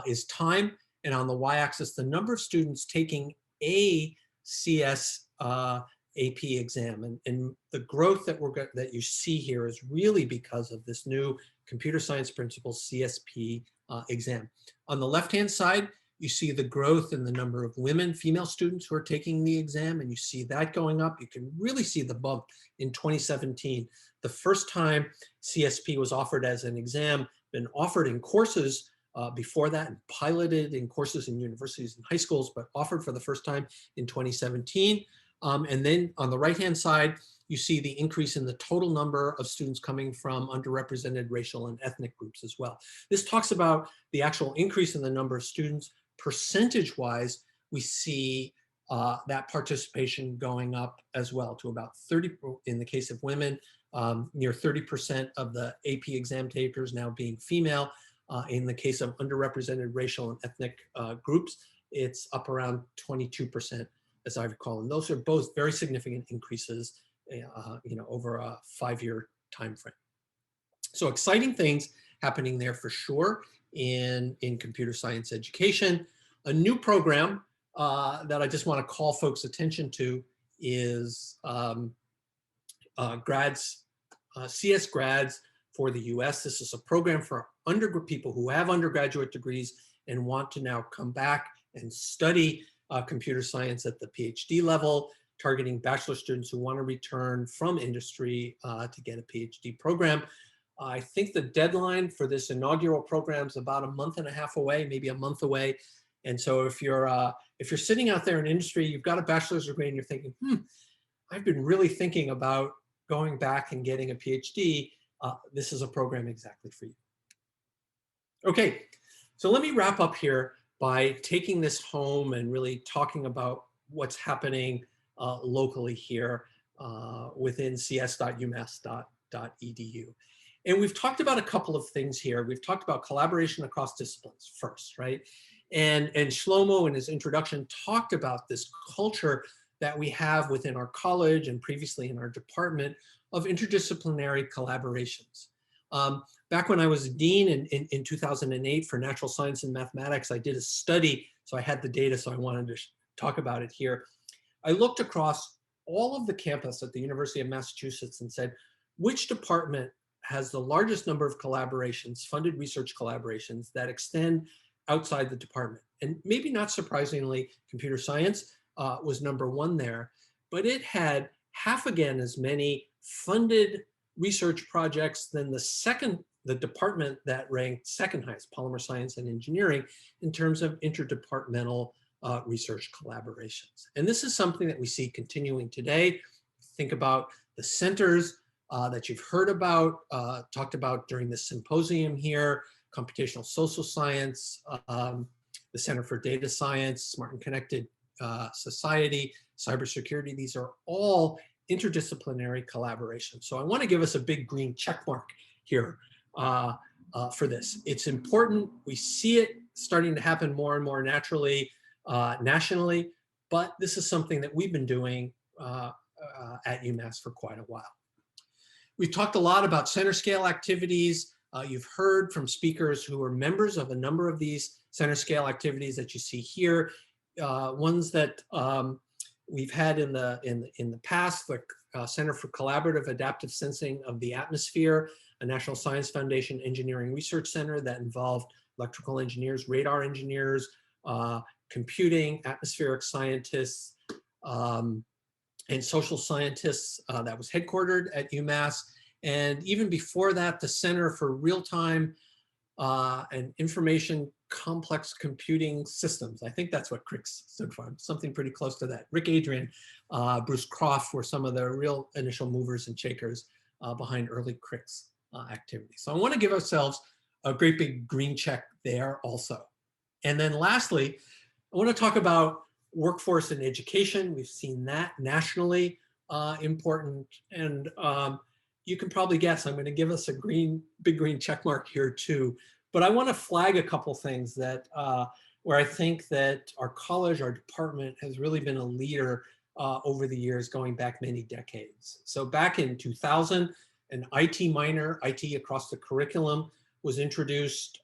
is time, and on the y-axis, the number of students taking a CS AP exam. And the growth that you see here is really because of this new Computer Science Principles CSP exam. On the left-hand side, you see the growth in the number of female students who are taking the exam, and you see that going up. You can really see the bump in 2017. The first time CSP was offered as an exam, been offered in courses before that and piloted in courses in universities and high schools, but offered for the first time in 2017. And then on the right-hand side, you see the increase in the total number of students coming from underrepresented racial and ethnic groups as well. This talks about the actual increase in the number of students. Percentage-wise, we see that participation going up as well to about 30, in the case of women, near 30% of the AP exam takers now being female. In the case of underrepresented racial and ethnic groups, it's up around 22%, as I recall. And those are both very significant increases over a 5-year time frame. So exciting things happening there for sure in computer science education. A new program that I just want to call folks' attention to is CS grads for the US. This is a program for people who have undergraduate degrees and want to now come back and study computer science at the PhD level, targeting bachelor students who want to return from industry to get a PhD program. I think the deadline for this inaugural program is about a month and a half away, maybe a month away. And so if you're sitting out there in industry, you've got a bachelor's degree and you're thinking, I've been really thinking about going back and getting a PhD, this is a program exactly for you. Okay, so let me wrap up here by taking this home and really talking about what's happening locally here within cs.umass.edu. And we've talked about a couple of things here. We've talked about collaboration across disciplines first, right? And Shlomo in his introduction talked about this culture that we have within our college and previously in our department of interdisciplinary collaborations. Back when I was dean in 2008 for natural science and mathematics, I did a study, so I had the data, so I wanted to talk about it here. I looked across all of the campus at the University of Massachusetts and said, which department has the largest number of collaborations, funded research collaborations that extend outside the department? And maybe not surprisingly, computer science was number one there, but it had half again as many funded research projects than the department that ranked second highest, polymer science and engineering, in terms of interdepartmental research collaborations. And this is something that we see continuing today. Think about the centers that you've heard about, talked about during the symposium here, computational social science, the Center for Data Science, Smart and Connected Society, cybersecurity. These are all interdisciplinary collaborations. So I want to give us a big green check mark here for this. It's important. We see it starting to happen more and more naturally, nationally, but this is something that we've been doing at UMass for quite a while. We've talked a lot about center scale activities. You've heard from speakers who are members of a number of these center scale activities that you see here. Ones that we've had in the past, the Center for Collaborative Adaptive Sensing of the Atmosphere, a National Science Foundation Engineering Research Center that involved electrical engineers, radar engineers, computing, atmospheric scientists, and social scientists that was headquartered at UMass. And even before that, the Center for Real-Time and Information Complex Computing Systems. I think that's what CRICS stood for, something pretty close to that. Rick Adrian, Bruce Croft were some of the real initial movers and shakers behind early CRICS activities. So I want to give ourselves a great big green check there also. And then lastly, I want to talk about workforce and education. We've seen that nationally important. And you can probably guess I'm going to give us a big green check mark here too. But I want to flag a couple things that where I think that our college, our department has really been a leader over the years, going back many decades. So back in 2000, an IT minor, IT across the curriculum, was introduced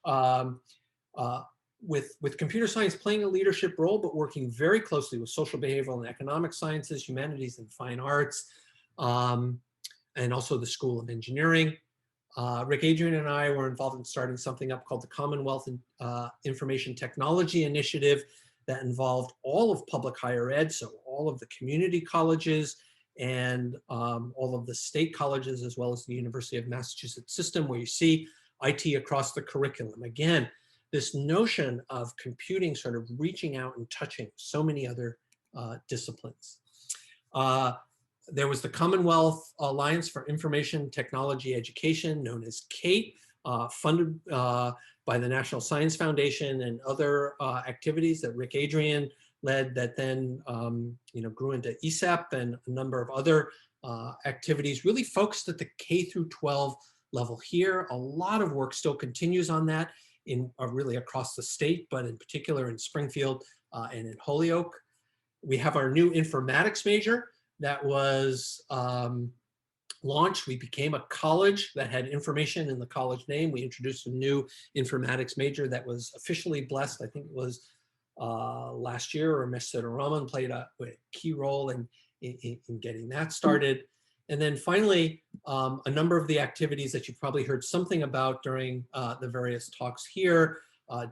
with computer science playing a leadership role, but working very closely with social, behavioral, and economic sciences, humanities, and fine arts, and also the School of Engineering. Rick, Adrian, and I were involved in starting something up called the Commonwealth Information Technology Initiative that involved all of public higher ed, so all of the community colleges and all of the state colleges, as well as the University of Massachusetts system, where you see IT across the curriculum. Again, this notion of computing sort of reaching out and touching so many other disciplines. There was the Commonwealth Alliance for Information Technology Education, known as CATE, funded by the National Science Foundation and other activities that Rick Adrian led, that then grew into ESEP and a number of other activities, really focused at the K through 12 level here. A lot of work still continues on that in really across the state, but in particular in Springfield and in Holyoke. We have our new informatics major that was launched. We became a college that had information in the college name. We introduced a new informatics major that was officially blessed. I think it was last year, or Mr. Raman played a key role in getting that started. And then finally, a number of the activities that you've probably heard something about during the various talks here,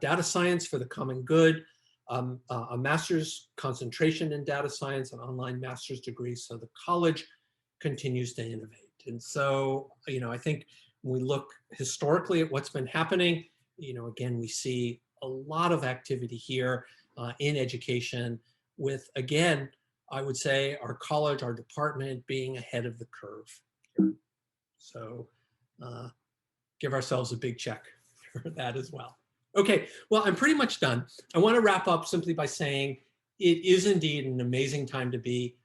data science for the common good, a master's concentration in data science, an online master's degree. So the college continues to innovate. And so, I think when we look historically at what's been happening, again, we see a lot of activity here in education with, again, I would say our college, our department being ahead of the curve. So give ourselves a big check for that as well. Okay, well, I'm pretty much done. I want to wrap up simply by saying it is indeed an amazing time to be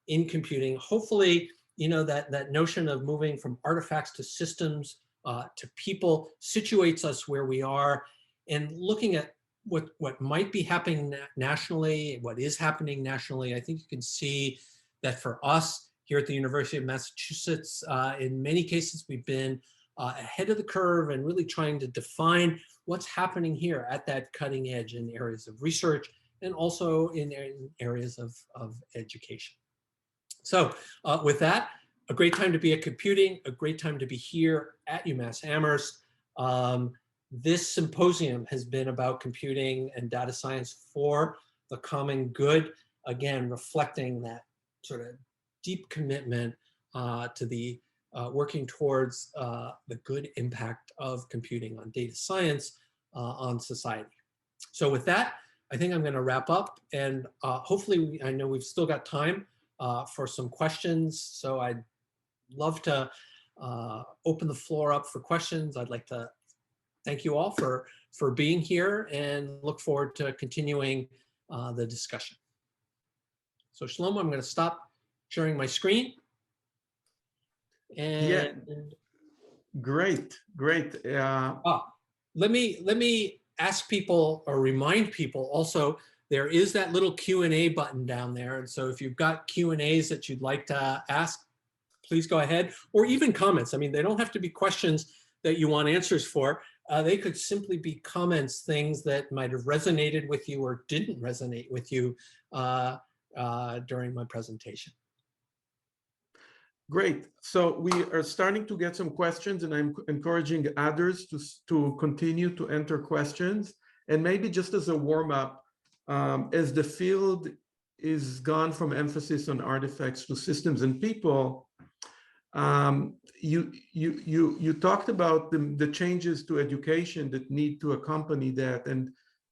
in computing. Hopefully, that notion of moving from artifacts to systems to people situates us where we are, and looking at what might be happening nationally, what is happening nationally. I think you can see that for us here at the University of Massachusetts, in many cases, we've been ahead of the curve and really trying to define what's happening here at that cutting edge in areas of research and also in areas of education. So with that, a great time to be at computing, a great time to be here at UMass Amherst. This symposium has been about computing and data science for the common good, again, reflecting that sort of deep commitment to the working towards the good impact of computing on data science on society. So with that, I think I'm going to wrap up, and hopefully, I know we've still got time for some questions. So I'd love to open the floor up for questions. I'd like to thank you all for being here and look forward to continuing the discussion. So Shlomo, I'm going to stop sharing my screen. And yeah, great. Let me ask people or remind people also, there is that little Q&A button down there. And so if you've got Q&As that you'd like to ask, please go ahead, or even comments. I mean, they don't have to be questions that you want answers for. They could simply be comments, things that might have resonated with you or didn't resonate with you during my presentation. Great. So we are starting to get some questions, and I'm encouraging others to continue to enter questions. And maybe just as a warm-up, as the field is gone from emphasis on artifacts to systems and people, you talked about the changes to education that need to accompany that,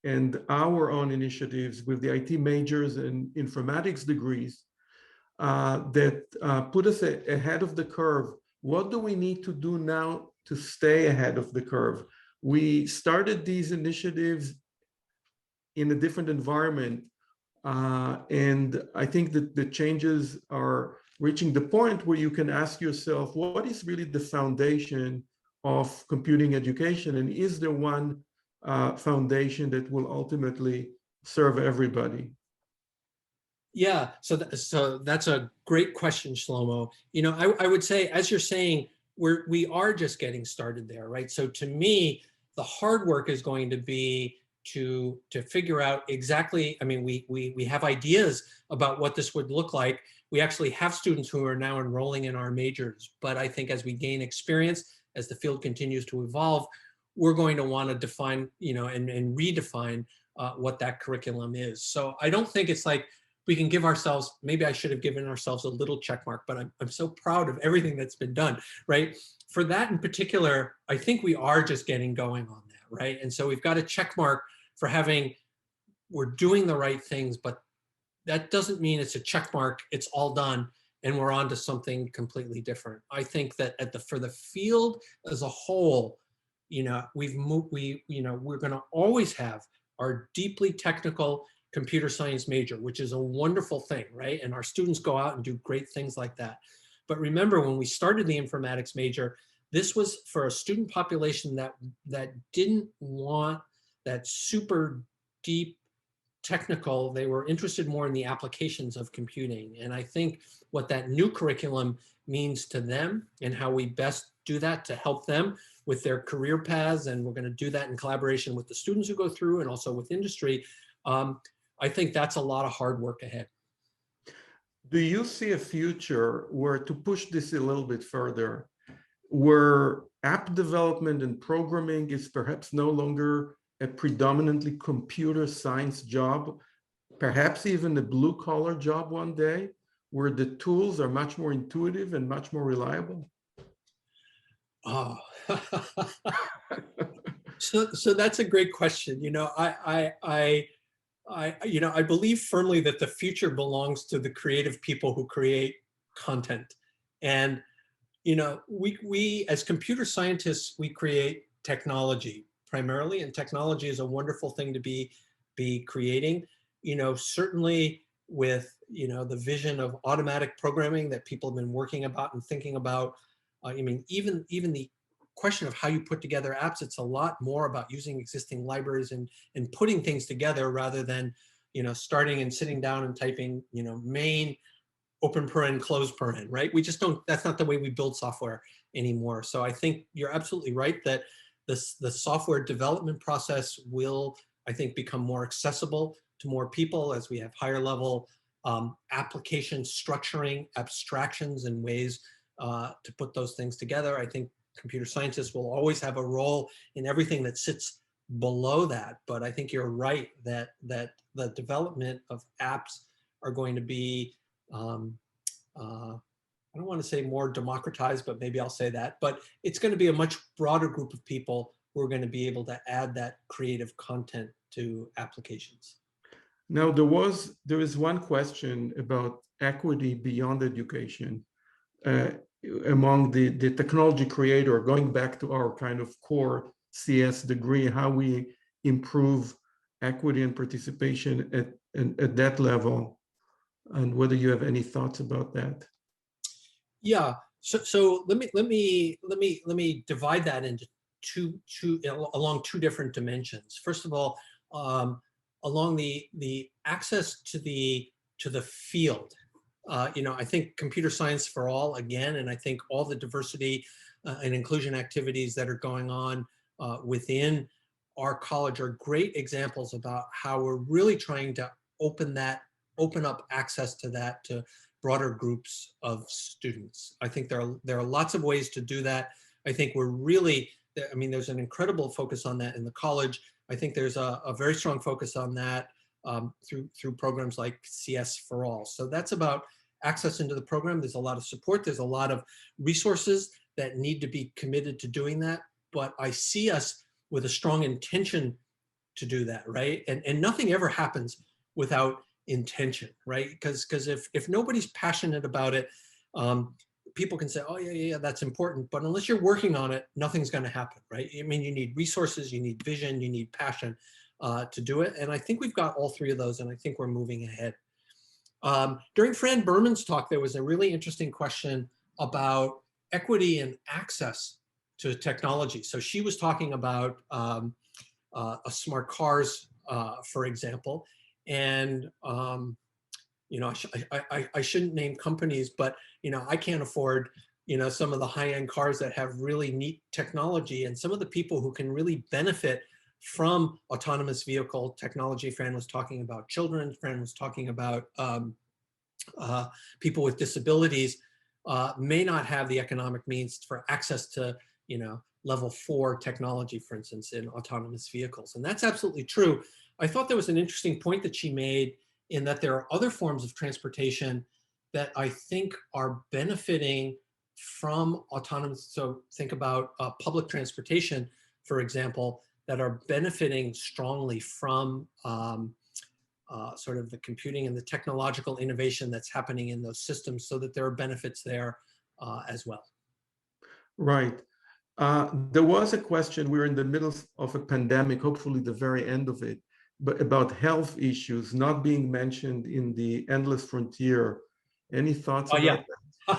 and our own initiatives with the IT majors and informatics degrees that put us ahead of the curve. What do we need to do now to stay ahead of the curve? We started these initiatives in a different environment, and I think that the changes are reaching the point where you can ask yourself, what is really the foundation of computing education? And is there one foundation that will ultimately serve everybody? Yeah, so that's a great question, Shlomo. I would say, as you're saying, we are just getting started there, right? So to me, the hard work is going to be to figure out exactly, I mean, we have ideas about what this would look like. We actually have students who are now enrolling in our majors, but I think as we gain experience, as the field continues to evolve, we're going to want to define, and redefine what that curriculum is. So I don't think it's like we can give ourselves, maybe I should have given ourselves a little check mark, but I'm so proud of everything that's been done, right? For that in particular, I think we are just getting going on that, right? And so we've got a check mark for we're doing the right things, but that doesn't mean it's a check mark, it's all done, and we're on to something completely different. I think that for the field as a whole, we're going to always have our deeply technical computer science major, which is a wonderful thing, right? And our students go out and do great things like that. But remember, when we started the informatics major, this was for a student population that didn't want that super deep technical. They were interested more in the applications of computing. And I think what that new curriculum means to them and how we best do that to help them with their career paths, and we're going to do that in collaboration with the students who go through and also with industry, I think that's a lot of hard work ahead. Do you see a future where, to push this a little bit further, where app development and programming is perhaps no longer a predominantly computer science job, perhaps even a blue-collar job one day, where the tools are much more intuitive and much more reliable? Oh, so that's a great question. I believe firmly that the future belongs to the creative people who create content. And, we as computer scientists, we create technology primarily, and technology is a wonderful thing to be creating, certainly with, the vision of automatic programming that people have been working about and thinking about. Even the question of how you put together apps, it's a lot more about using existing libraries and putting things together rather than, starting and sitting down and typing, main, open paren, close paren, right? We just don't, that's not the way we build software anymore. So I think you're absolutely right that the software development process will, I think, become more accessible to more people as we have higher level application structuring, abstractions, and ways to put those things together. I think computer scientists will always have a role in everything that sits below that. But I think you're right that the development of apps are going to be, I don't want to say more democratized, but maybe I'll say that. But it's going to be a much broader group of people who are going to be able to add that creative content to applications. Now, there is one question about equity beyond education among the technology creator, going back to our kind of core CS degree, how we improve equity and participation at that level, and whether you have any thoughts about that. Yeah. So let me divide that into along two different dimensions. First of all, along the access to the field. I think computer science for all, again, and I think all the diversity and inclusion activities that are going on within our college are great examples about how we're really trying to open up access to that to broader groups of students. I think there are lots of ways to do that. I think we're really, there's an incredible focus on that in the college. I think there's a very strong focus on that through programs like CS for All. So that's about access into the program. There's a lot of support. There's a lot of resources that need to be committed to doing that. But I see us with a strong intention to do that, right? And nothing ever happens without intention, right? Because if nobody's passionate about it, people can say, oh yeah, that's important. But unless you're working on it, nothing's going to happen, right? You need resources, you need vision, you need passion to do it. And I think we've got all three of those, and I think we're moving ahead. During Fran Berman's talk, there was a really interesting question about equity and access to technology. So she was talking about smart cars, for example. And I shouldn't name companies, but I can't afford some of the high-end cars that have really neat technology, and some of the people who can really benefit from autonomous vehicle technology. Fran was talking about children. Fran was talking about people with disabilities may not have the economic means for access to, level 4 technology, for instance, in autonomous vehicles. And that's absolutely true. I thought there was an interesting point that she made in that there are other forms of transportation that I think are benefiting from autonomous. So think about public transportation, for example, that are benefiting strongly from sort of the computing and the technological innovation that's happening in those systems, so that there are benefits there as well. Right. There was a question, we're in the middle of a pandemic, hopefully the very end of it, but about health issues not being mentioned in the Endless Frontier. Any thoughts about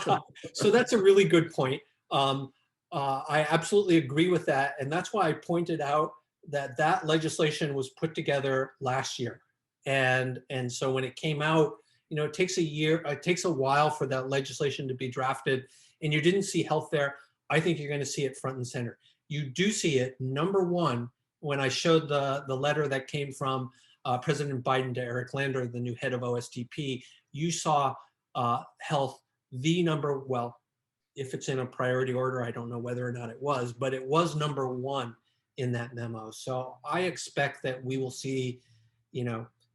that? So that's a really good point. I absolutely agree with that. And that's why I pointed out that that legislation was put together last year. And so when it came out, it takes a year, it takes a while for that legislation to be drafted, and you didn't see health there. I think you're going to see it front and center. You do see it, number one, when I showed the letter that came from President Biden to Eric Lander, the new head of OSTP, you saw health, well, if it's in a priority order, I don't know whether or not it was, but it was number one in that memo. So I expect that we will see,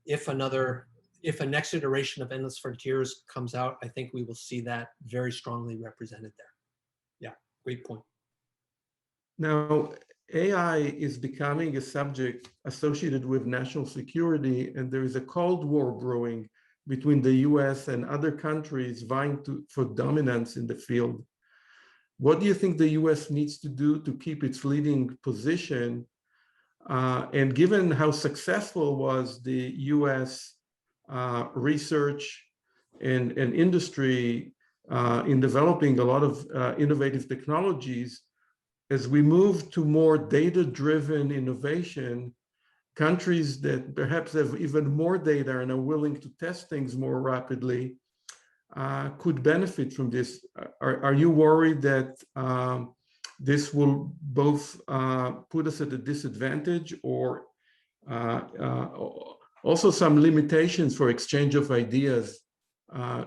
if a next iteration of Endless Frontiers comes out, I think we will see that very strongly represented there. Yeah, great point. Now, AI is becoming a subject associated with national security, and there is a Cold War brewing between the US and other countries vying for dominance in the field. What do you think the US needs to do to keep its leading position? And given how successful was the US research and industry in developing a lot of innovative technologies, as we move to more data-driven innovation, countries that perhaps have even more data and are willing to test things more rapidly could benefit from this. Are you worried that this will both put us at a disadvantage, or also some limitations for exchange of ideas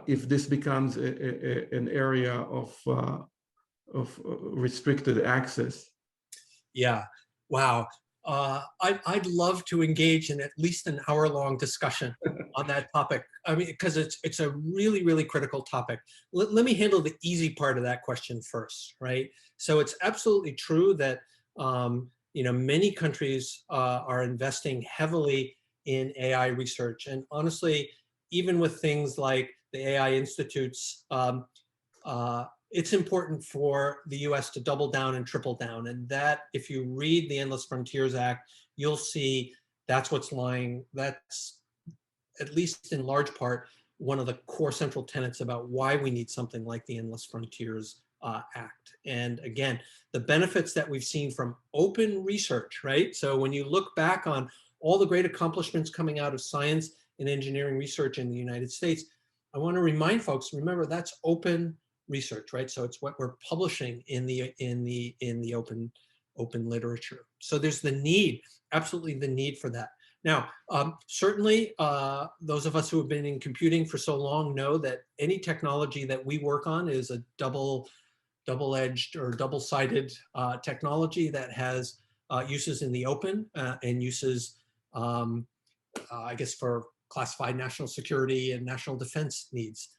if this becomes an area of restricted access? Yeah, wow. I'd love to engage in at least an hour-long discussion on that topic. I mean, because it's a really, really critical topic. Let me handle the easy part of that question first, right? So it's absolutely true that many countries are investing heavily in AI research, and honestly, even with things like the AI institutes, it's important for the US to double down and triple down. And that, if you read the Endless Frontiers Act, you'll see that's at least in large part, one of the core central tenets about why we need something like the Endless Frontiers Act. And again, the benefits that we've seen from open research, right? So when you look back on all the great accomplishments coming out of science and engineering research in the United States, I want to remind folks, remember, that's open research, right? So it's what we're publishing in the open literature. So there's the need, absolutely the need for that. Now, certainly, those of us who have been in computing for so long know that any technology that we work on is a double-edged or double-sided technology that has uses in the open and uses, I guess, for classified national security and national defense needs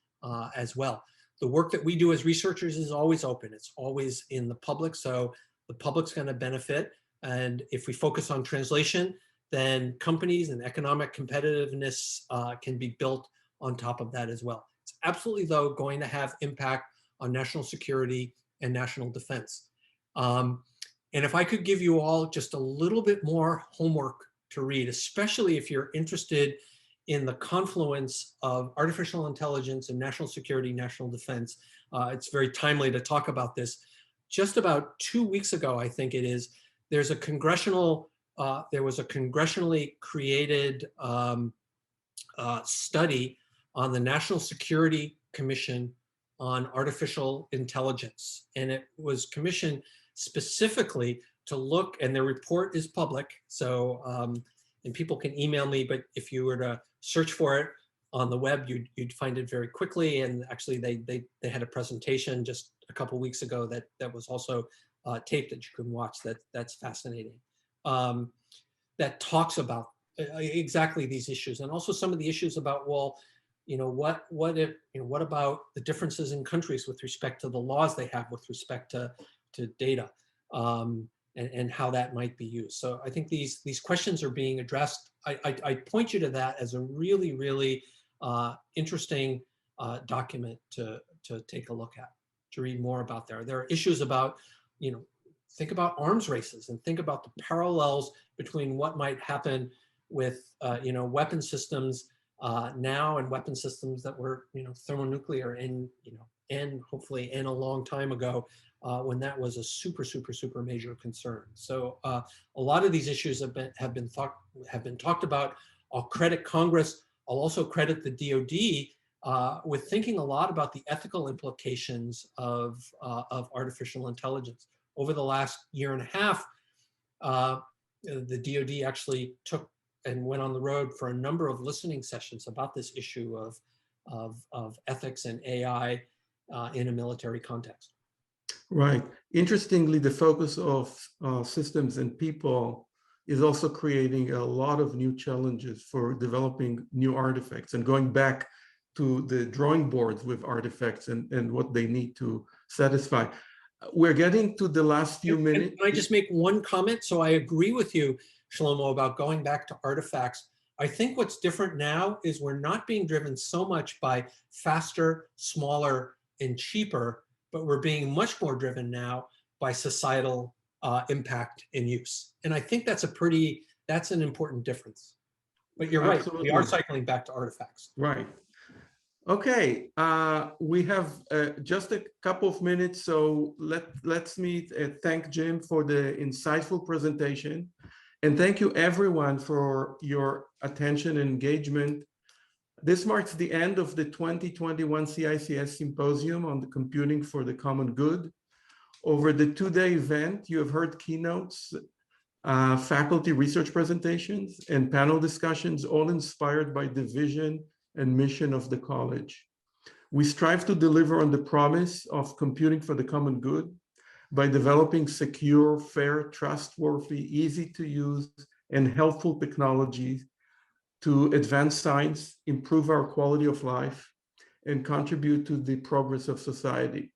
as well. The work that we do as researchers is always open. It's always in the public, so the public's going to benefit. And if we focus on translation, then companies and economic competitiveness can be built on top of that as well. It's absolutely, though, going to have impact on national security and national defense. And if I could give you all just a little bit more homework to read, especially if you're interested in the confluence of artificial intelligence and national security, national defense. It's very timely to talk about this. Just about 2 weeks ago, I think it is, there was a congressionally created study on the National Security Commission on Artificial Intelligence. And it was commissioned specifically look, and their report is public. So, and people can email me, but if you were to search for it on the web, you'd find it very quickly. And actually they had a presentation just a couple weeks ago that was also taped that you can watch. That's fascinating. That talks about exactly these issues, and also some of the issues about, well, what if, what about the differences in countries with respect to the laws they have with respect to data, and how that might be used. So I think these questions are being addressed. I point you to that as a really, really interesting document to take a look at, to read more about there. There are issues about, think about arms races and think about the parallels between what might happen with, weapon systems now and weapon systems that were, thermonuclear and hopefully in a long time ago when that was a super major concern. So a lot of these issues have been talked about. I'll credit Congress. I'll also credit the DoD with thinking a lot about the ethical implications of artificial intelligence. Over the last year and a half, the DoD actually took and went on the road for a number of listening sessions about this issue of ethics and AI in a military context. Right. Interestingly, the focus of systems and people is also creating a lot of new challenges for developing new artifacts and going back to the drawing boards with artifacts and what they need to satisfy. We're getting to the last few minutes. Can I just make one comment? So I agree with you, Shlomo, about going back to artifacts. I think what's different now is we're not being driven so much by faster, smaller, and cheaper, but we're being much more driven now by societal impact and use. And I think that's an important difference. But you're right, we are cycling back to artifacts. Right. Okay, we have just a couple of minutes, so let's thank Jim for the insightful presentation. And thank you everyone for your attention and engagement. This marks the end of the 2021 CICS Symposium on the Computing for the Common Good. Over the two-day event, you have heard keynotes, faculty research presentations, and panel discussions, all inspired by the vision and mission of the college. We strive to deliver on the promise of computing for the common good by developing secure, fair, trustworthy, easy to use, and helpful technologies to advance science, improve our quality of life, and contribute to the progress of society.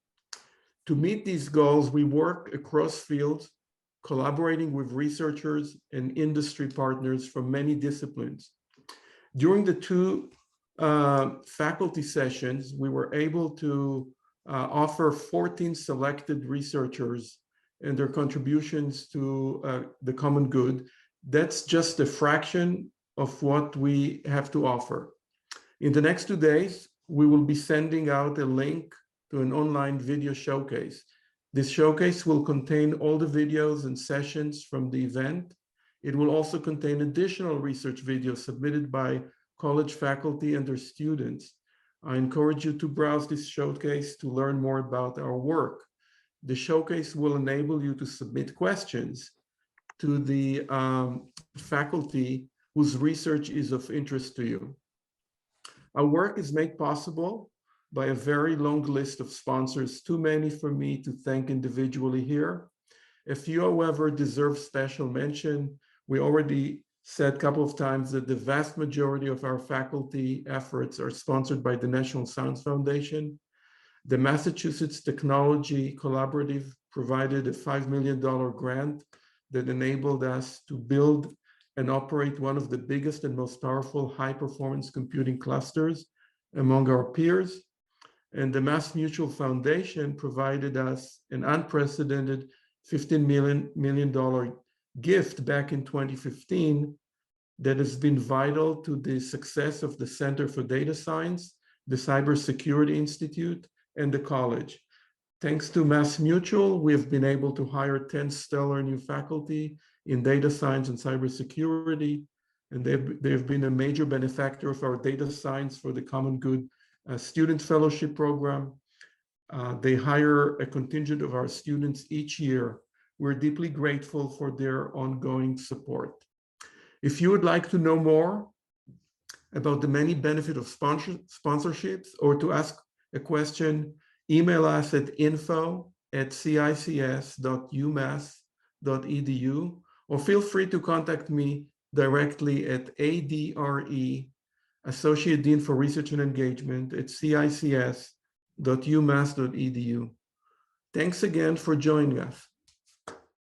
To meet these goals, we work across fields, collaborating with researchers and industry partners from many disciplines. During the two faculty sessions, we were able to offer 14 selected researchers and their contributions to the common good. That's just a fraction of what we have to offer. In the next 2 days, we will be sending out a link to an online video showcase. This showcase will contain all the videos and sessions from the event. It will also contain additional research videos submitted by college faculty and their students. I encourage you to browse this showcase to learn more about our work. The showcase will enable you to submit questions to the faculty whose research is of interest to you. Our work is made possible by a very long list of sponsors, too many for me to thank individually here. A few, however, deserve special mention. We already said a couple of times that the vast majority of our faculty efforts are sponsored by the National Science Foundation. The Massachusetts Technology Collaborative provided a $5 million grant that enabled us to build and operate one of the biggest and most powerful high-performance computing clusters among our peers. And the Mass Mutual Foundation provided us an unprecedented $15 million gift back in 2015 that has been vital to the success of the Center for Data Science, the Cybersecurity Institute, and the college. Thanks to Mass Mutual, we have been able to hire 10 stellar new faculty in data science and cybersecurity, and they've been a major benefactor of our Data Science for the Common Good student fellowship program. They hire a contingent of our students each year We're deeply grateful for their ongoing support. If you would like to know more about the many benefits of sponsorships or to ask a question, email us at info@cics.umass.edu or feel free to contact me directly at ADRE, Associate Dean for Research and Engagement at cics.umass.edu. Thanks again for joining us.